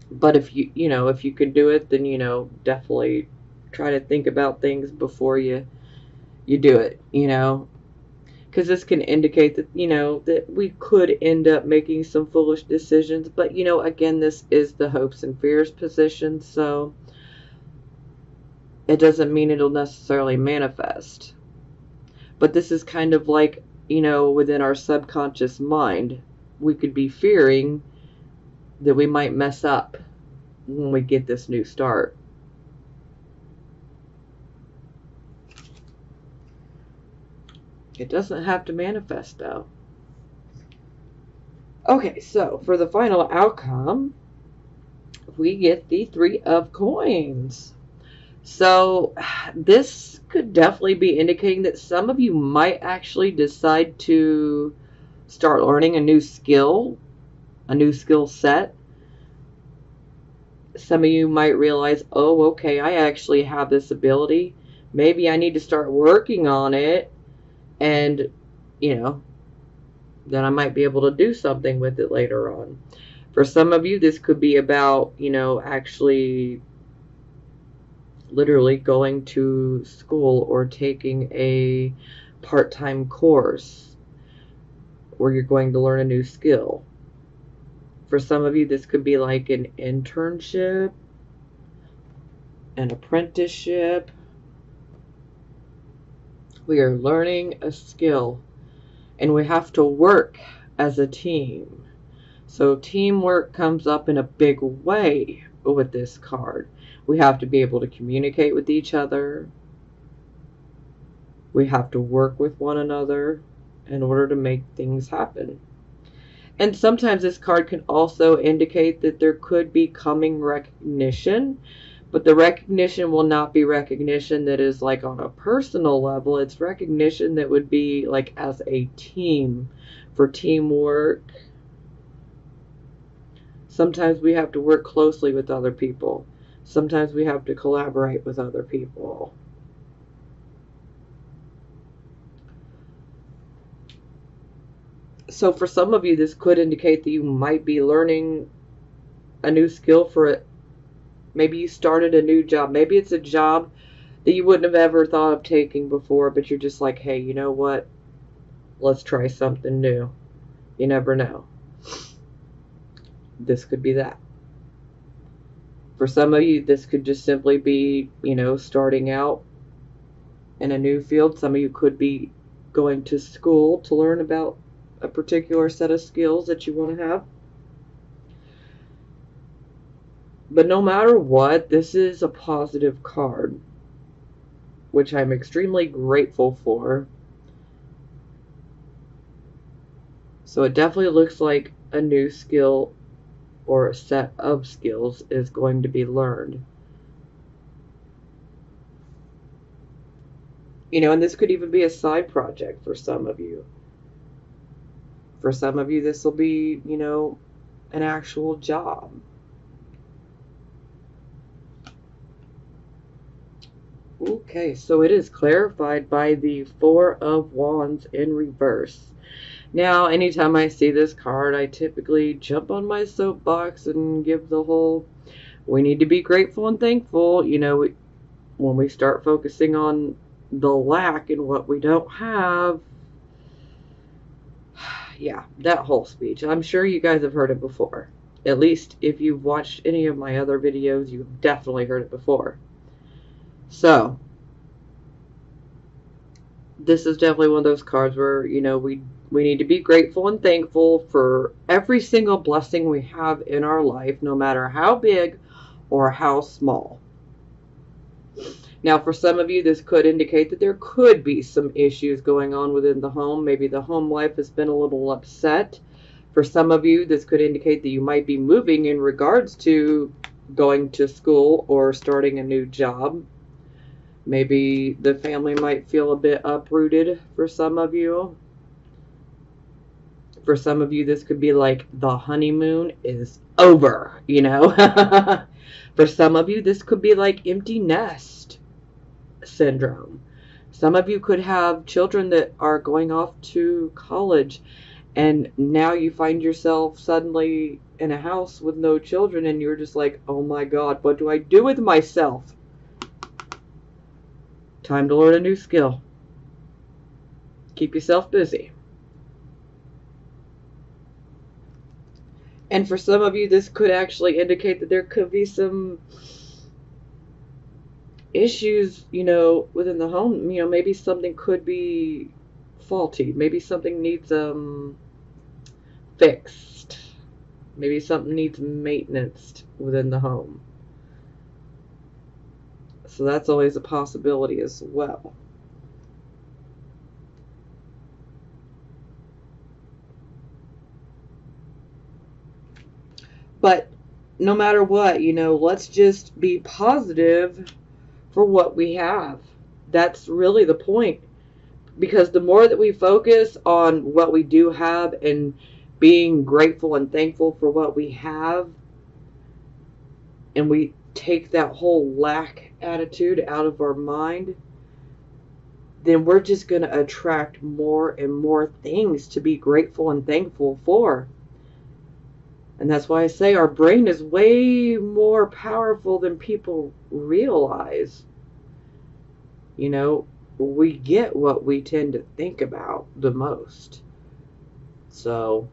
But if you can do it, then, definitely try to think about things before you do it, because this can indicate that, that we could end up making some foolish decisions. But, again, this is the hopes and fears position, so it doesn't mean it'll necessarily manifest. But this is kind of like, within our subconscious mind, we could be fearing that we might mess up when we get this new start. It doesn't have to manifest, though. Okay, so for the final outcome, we get the 3 of Coins. So this could definitely be indicating that some of you might actually decide to start learning a new skill set. Some of you might realize, oh, okay, I actually have this ability. Maybe I need to start working on it. And, then I might be able to do something with it later on. For some of you, this could be about, actually literally going to school or taking a part-time course where you're going to learn a new skill. For some of you, this could be like an internship, an apprenticeship. We are learning a skill, and we have to work as a team. So teamwork comes up in a big way with this card. We have to be able to communicate with each other. We have to work with one another in order to make things happen. And sometimes this card can also indicate that there could be coming recognition, but the recognition will not be recognition that is like on a personal level. It's recognition that would be like as a team, for teamwork. Sometimes we have to work closely with other people. Sometimes we have to collaborate with other people. So for some of you, this could indicate that you might be learning a new skill for it. Maybe you started a new job. Maybe it's a job that you wouldn't have ever thought of taking before, but you're just like, hey, you know what? Let's try something new. You never know. This could be that. For some of you, this could just simply be, starting out in a new field. Some of you could be going to school to learn about a particular set of skills that you want to have. But no matter what, this is a positive card, which I'm extremely grateful for. So it definitely looks like a new skill or a set of skills is going to be learned. And this could even be a side project for some of you. For some of you, this will be, an actual job. Okay, so it is clarified by the 4 of Wands in reverse. Now, anytime I see this card, I typically jump on my soapbox and give the whole, we need to be grateful and thankful. When we start focusing on the lack and what we don't have, yeah, that whole speech. I'm sure you guys have heard it before. At least if you've watched any of my other videos, you've definitely heard it before. So, this is definitely one of those cards where, we We need to be grateful and thankful for every single blessing we have in our life, no matter how big or how small. Now, for some of you, this could indicate that there could be some issues going on within the home. Maybe the home life has been a little upset. For some of you, this could indicate that you might be moving in regards to going to school or starting a new job. Maybe the family might feel a bit uprooted for some of you. For some of you, this could be like the honeymoon is over, you know. For some of you, this could be like empty nest syndrome. Some of you could have children that are going off to college, and now you find yourself suddenly in a house with no children, and you're just like, oh my God, what do I do with myself? Time to learn a new skill. Keep yourself busy. And for some of you, this could actually indicate that there could be some issues, within the home. Maybe something could be faulty. Maybe something needs fixed. Maybe something needs maintenance within the home. So that's always a possibility as well. But no matter what, let's just be positive for what we have. That's really the point. Because the more that we focus on what we do have and being grateful and thankful for what we have, and we take that whole lack attitude out of our mind, then we're just going to attract more and more things to be grateful and thankful for. And that's why I say our brain is way more powerful than people realize. We get what we tend to think about the most. So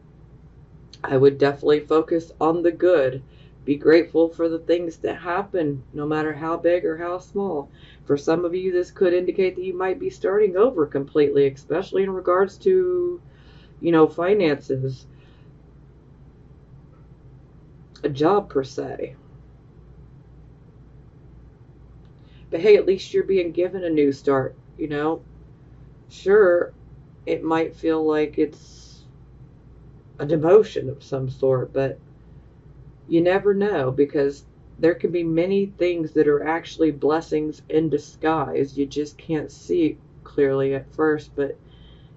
I would definitely focus on the good. Be grateful for the things that happen, no matter how big or how small. For some of you, this could indicate that you might be starting over completely, especially in regards to, finances, a job per se. But hey, at least you're being given a new start, Sure, it might feel like it's a demotion of some sort, but you never know, because there could be many things that are actually blessings in disguise. You just can't see clearly at first, but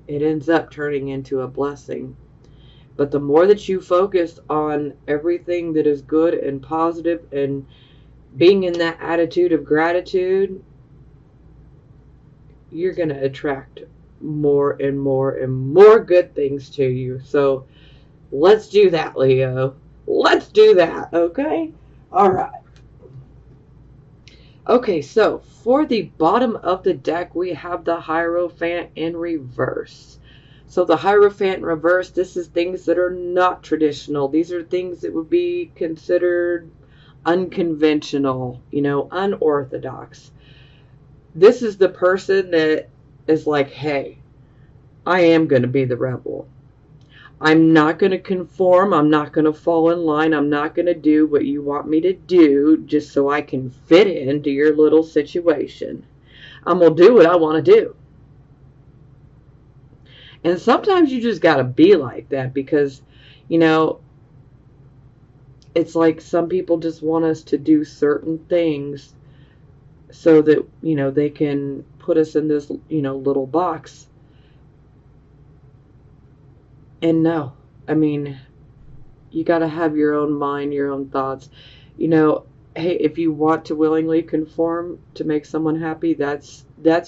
it ends up turning into a blessing. But the more that you focus on everything that is good and positive and being in that attitude of gratitude, you're going to attract more and more and more good things to you. So let's do that, Leo. Let's do that, okay? All right. Okay, so for the bottom of the deck, we have the Hierophant in reverse. So the Hierophant in reverse, this is things that are not traditional. These are things that would be considered unconventional, unorthodox. This is the person that is like, hey, I am going to be the rebel. I'm not going to conform. I'm not going to fall in line. I'm not going to do what you want me to do just so I can fit into your little situation. I'm going to do what I want to do. And sometimes you just got to be like that because, it's like some people just want us to do certain things so that, they can put us in this, little box. And no, I mean, you got to have your own mind, your own thoughts. Hey, if you want to willingly conform to make someone happy, that's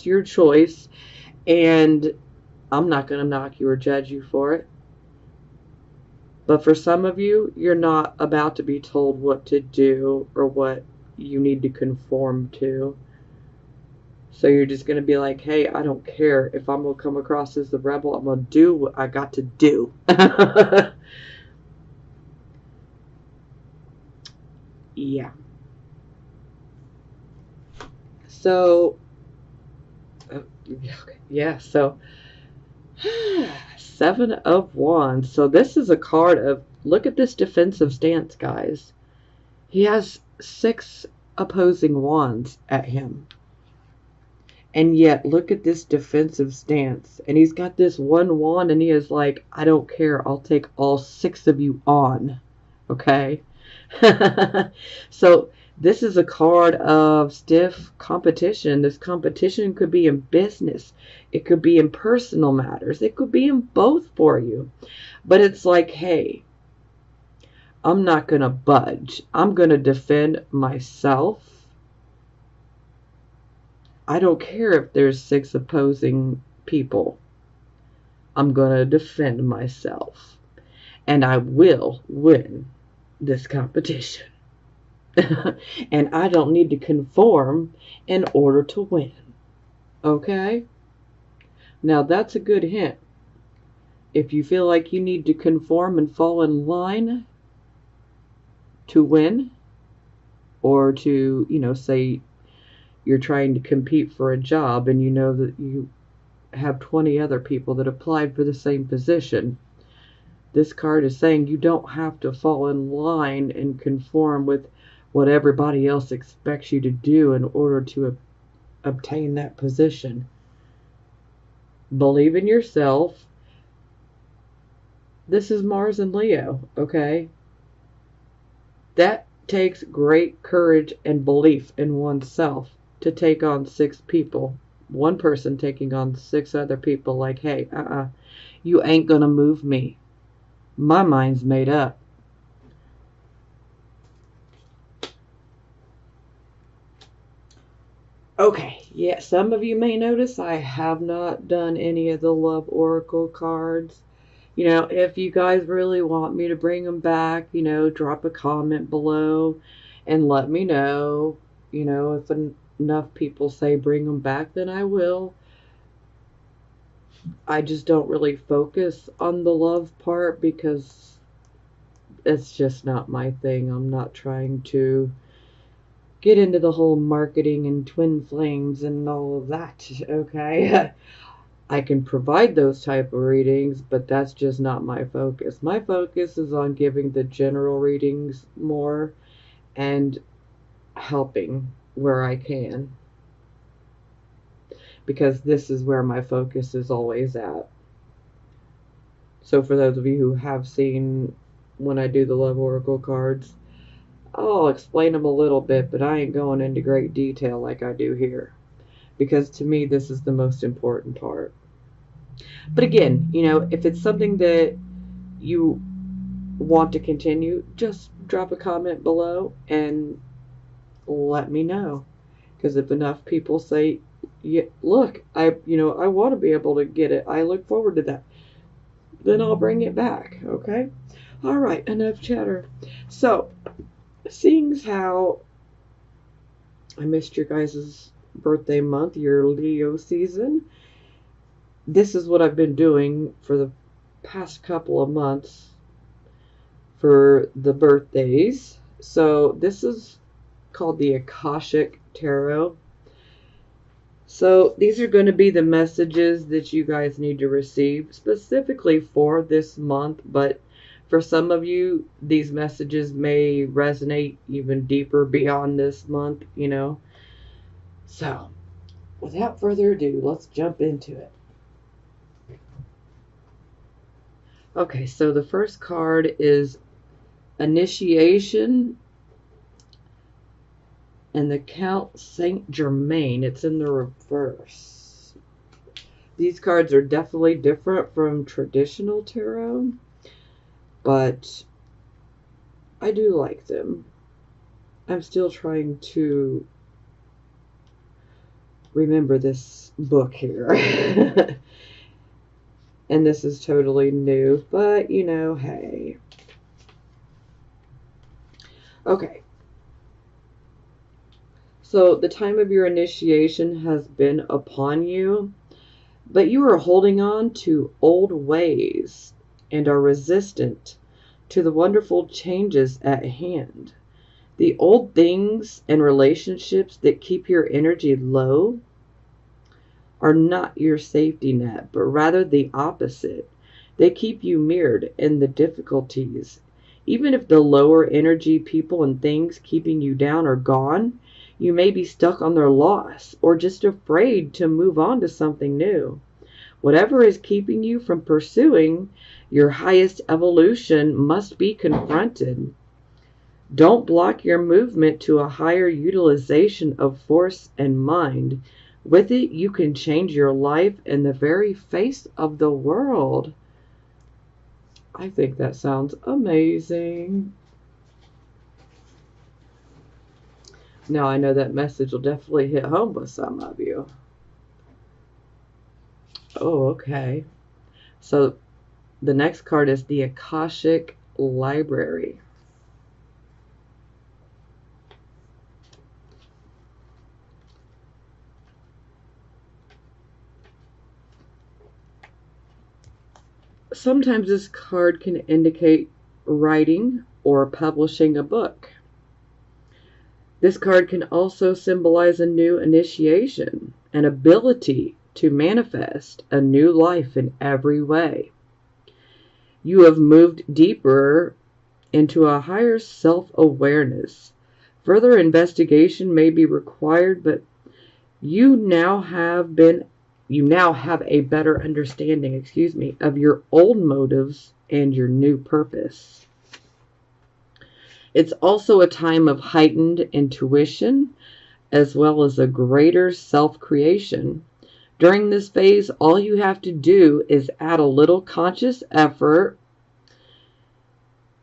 your choice. And I'm not going to knock you or judge you for it. But for some of you, you're not about to be told what to do or what you need to conform to. So you're just going to be like, hey, I don't care. If I'm going to come across as the rebel, I'm going to do what I got to do. Yeah. So, yeah, so Seven of Wands. So this is a card of, look at this defensive stance, guys. He has 6 opposing wands at him. And yet, look at this defensive stance. And he's got this one wand and he is like, I don't care. I'll take all 6 of you on. Okay? So, this is a card of stiff competition. This competition could be in business. It could be in personal matters. It could be in both for you. But it's like, hey, I'm not going to budge. I'm going to defend myself. I don't care if there's 6 opposing people. I'm going to defend myself. And I will win this competition. And I don't need to conform in order to win. Okay? Now that's a good hint. If you feel like you need to conform and fall in line to win, or to, say you're trying to compete for a job and you know that you have 20 other people that applied for the same position. This card is saying you don't have to fall in line and conform with what everybody else expects you to do in order to obtain that position. Believe in yourself. This is Mars and Leo, okay? That takes great courage and belief in oneself to take on 6 people. One person taking on 6 other people like, hey, you ain't gonna move me. My mind's made up. Okay, yeah, some of you may notice I have not done any of the Love Oracle cards. If you guys really want me to bring them back, drop a comment below and let me know. If enough people say bring them back, then I will. I just don't really focus on the love part because it's just not my thing. I'm not trying to get into the whole marketing and twin flames and all of that, okay? I can provide those type of readings, but that's just not my focus. My focus is on giving the general readings more and helping where I can, because this is where my focus is always at. So for those of you who have seen when I do the Love Oracle cards, I'll explain them a little bit, but I ain't going into great detail like I do here, because to me this is the most important part. But again, if it's something that you want to continue, just drop a comment below and let me know. Because if enough people say, yeah, look, I want to be able to get it, I look forward to that, then I'll bring it back, okay? All right, enough chatter. So, seeing as how I missed your guys' birthday month, your Leo season, this is what I've been doing for the past couple of months for the birthdays. So this is called the Akashic Tarot. So these are going to be the messages that you guys need to receive specifically for this month, but for some of you, these messages may resonate even deeper beyond this month, So, without further ado, let's jump into it. Okay, so the first card is Initiation and the Count Saint Germain. It's in the reverse. These cards are definitely different from traditional tarot, but I do like them. I'm still trying to remember this book here. And this is totally new, but hey. Okay. So the time of your initiation has been upon you, but you are holding on to old ways and are resistant to the wonderful changes at hand. The old things and relationships that keep your energy low are not your safety net, but rather the opposite. They keep you mirrored in the difficulties. Even if the lower energy people and things keeping you down are gone, you may be stuck on their loss or just afraid to move on to something new. Whatever is keeping you from pursuing your highest evolution must be confronted. Don't block your movement to a higher utilization of force and mind. With it, you can change your life and the very face of the world. I think that sounds amazing. Now, I know that message will definitely hit home with some of you. Oh, okay. So the next card is the Akashic Library. Sometimes this card can indicate writing or publishing a book. This card can also symbolize a new initiation, an ability to manifest a new life in every way. You have moved deeper into a higher self-awareness. Further investigation may be required, but you now have a better understanding, of your old motives and your new purpose. It's also a time of heightened intuition as well as a greater self-creation. During this phase, all you have to do is add a little conscious effort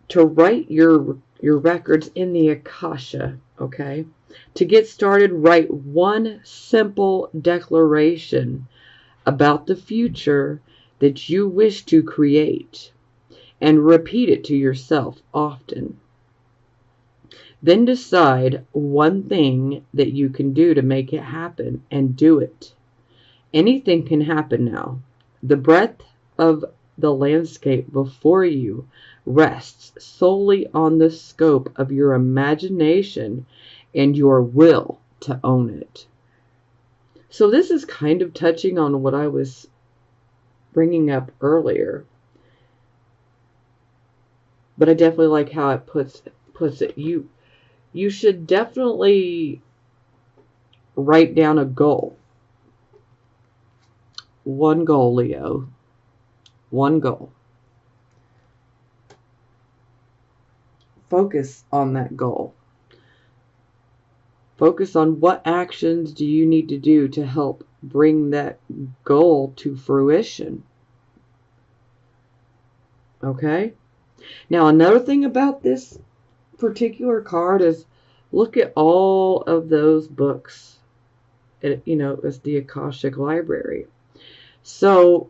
to write your records in the Akasha, okay? To get started, write one simple declaration about the future that you wish to create and repeat it to yourself often. Then decide one thing that you can do to make it happen and do it. Anything can happen now. The breadth of the landscape before you rests solely on the scope of your imagination and your will to own it. So this is kind of touching on what I was bringing up earlier. But I definitely like how it puts it. You should definitely write down a goal. One goal, Leo. One goal. Focus on that goal. Focus on what actions do you need to do to help bring that goal to fruition. Okay? Now, another thing about this particular card is look at all of those books. It's the Akashic Library. So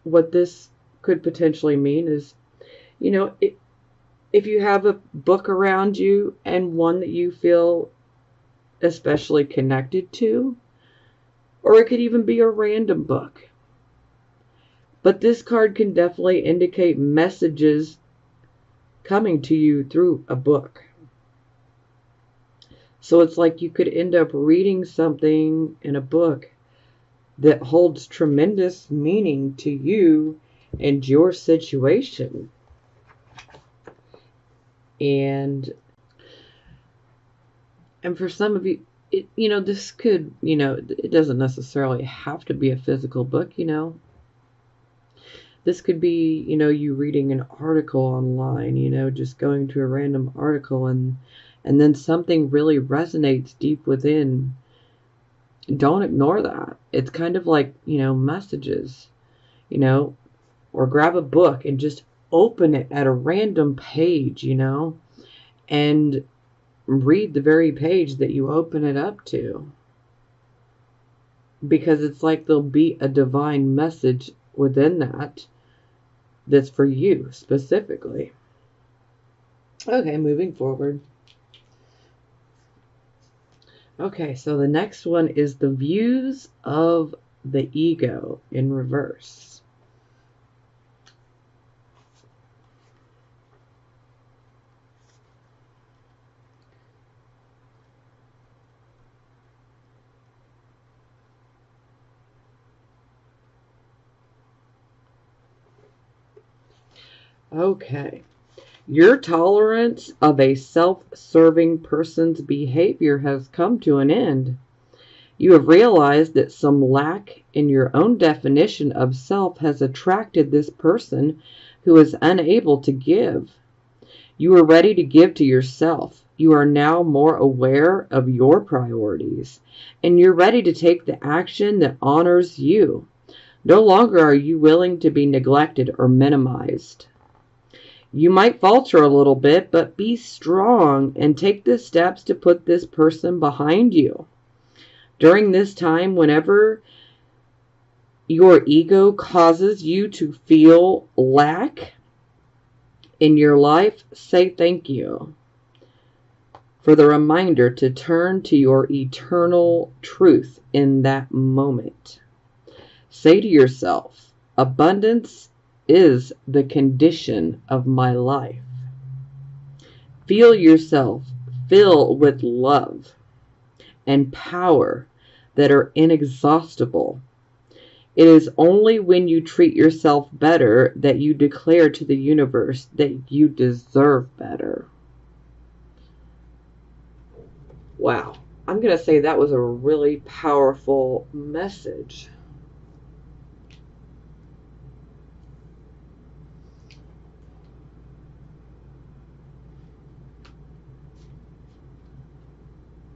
what this could potentially mean is, if you have a book around you and one that you feel especially connected to, or it could even be a random book. But this card can definitely indicate messages coming to you through a book. So it's like you could end up reading something in a book that holds tremendous meaning to you and your situation. And for some of you, this could, it doesn't necessarily have to be a physical book, This could be, you reading an article online, just going to a random article and then something really resonates deep within. Don't ignore that. It's kind of like, messages, or grab a book and just open it at a random page, and read the very page that you open it up to. Because it's like there'll be a divine message within that's for you specifically. Okay, moving forward. Okay, so the next one is the views of the ego in reverse. Okay. Your tolerance of a self-serving person's behavior has come to an end. You have realized that some lack in your own definition of self has attracted this person who is unable to give. You are ready to give to yourself. You are now more aware of your priorities, and you're ready to take the action that honors you. No longer are you willing to be neglected or minimized. You might falter a little bit, but be strong and take the steps to put this person behind you. During this time, whenever your ego causes you to feel lack in your life, say thank you for the reminder to turn to your eternal truth in that moment. Say to yourself, abundance is the condition of my life. Feel yourself fill with love and power that are inexhaustible. It is only when you treat yourself better that you declare to the universe that you deserve better. Wow. I'm going to say that was a really powerful message.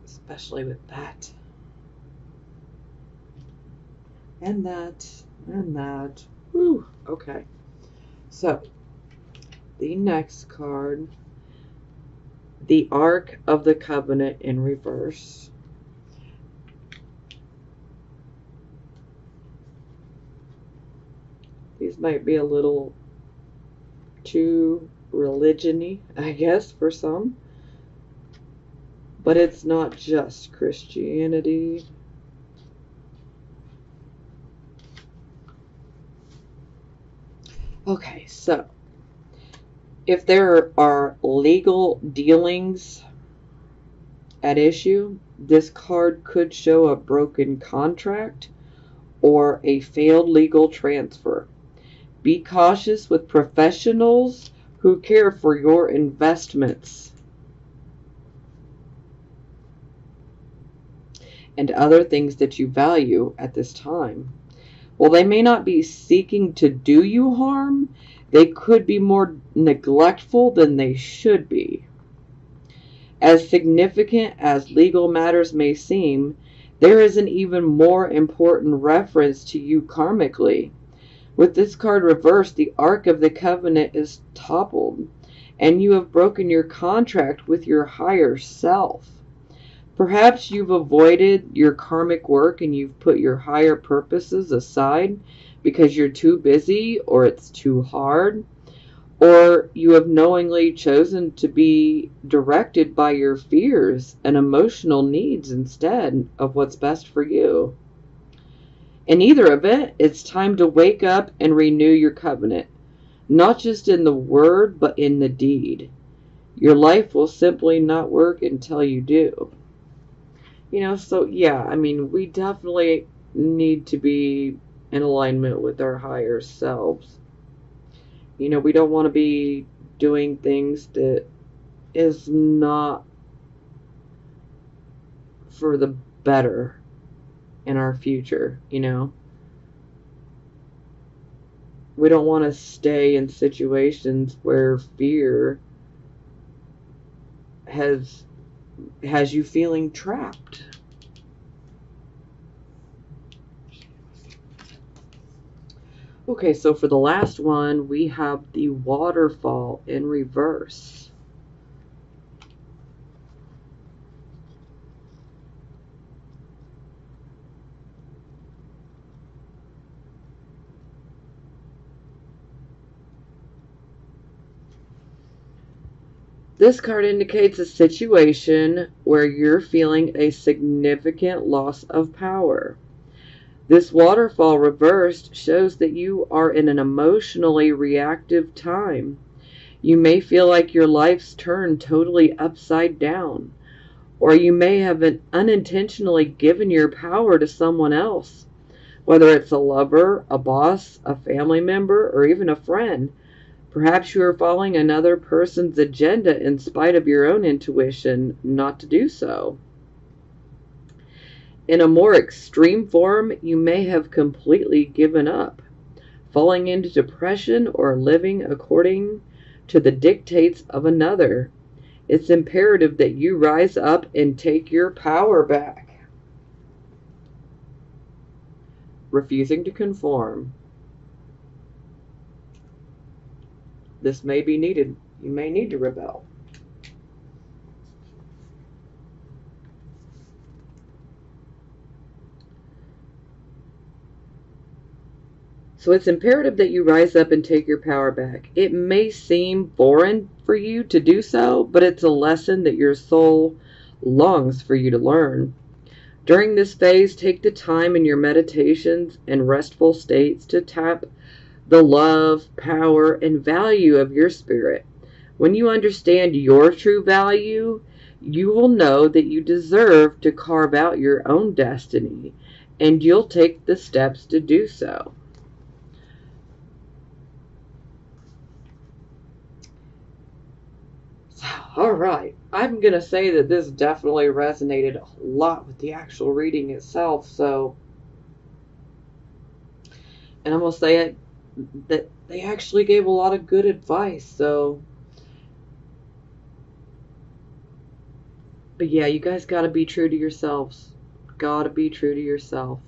Especially with that. And that. And that. Whew. Okay. So, the next card. The Ark of the Covenant in reverse. These might be a little too religion-y, I guess, for some. But it's not just Christianity. Okay, so if there are legal dealings at issue, this card could show a broken contract or a failed legal transfer. Be cautious with professionals who care for your investments and other things that you value at this time. While they may not be seeking to do you harm, they could be more neglectful than they should be. As significant as legal matters may seem, there is an even more important reference to you karmically. With this card reversed, the Ark of the Covenant is toppled, and you have broken your contract with your higher self. Perhaps you've avoided your karmic work and you've put your higher purposes aside because you're too busy or it's too hard, or you have knowingly chosen to be directed by your fears and emotional needs instead of what's best for you. In either event, it's time to wake up and renew your covenant, not just in the word, but in the deed. Your life will simply not work until you do. So yeah, I mean, we definitely need to be in alignment with our higher selves. We don't want to be doing things that is not for the better in our future, We don't want to stay in situations where fear has you feeling trapped. Okay, so for the last one, we have the waterfall in reverse. This card indicates a situation where you're feeling a significant loss of power. This waterfall reversed shows that you are in an emotionally reactive time. You may feel like your life's turned totally upside down, or you may have unintentionally given your power to someone else, whether it's a lover, a boss, a family member, or even a friend. Perhaps you are following another person's agenda in spite of your own intuition not to do so. In a more extreme form, you may have completely given up, falling into depression or living according to the dictates of another. It's imperative that you rise up and take your power back. Refusing to conform. This may be needed. You may need to rebel. So it's imperative that you rise up and take your power back. It may seem foreign for you to do so, but it's a lesson that your soul longs for you to learn. During this phase, take the time in your meditations and restful states to tap the love, power, and value of your spirit. When you understand your true value, you will know that you deserve to carve out your own destiny, and you'll take the steps to do so. All right, I'm going to say that this definitely resonated a lot with the actual reading itself. So, and I'm going to say it that they actually gave a lot of good advice. So, but yeah, you guys got to be true to yourselves. Got to be true to yourself.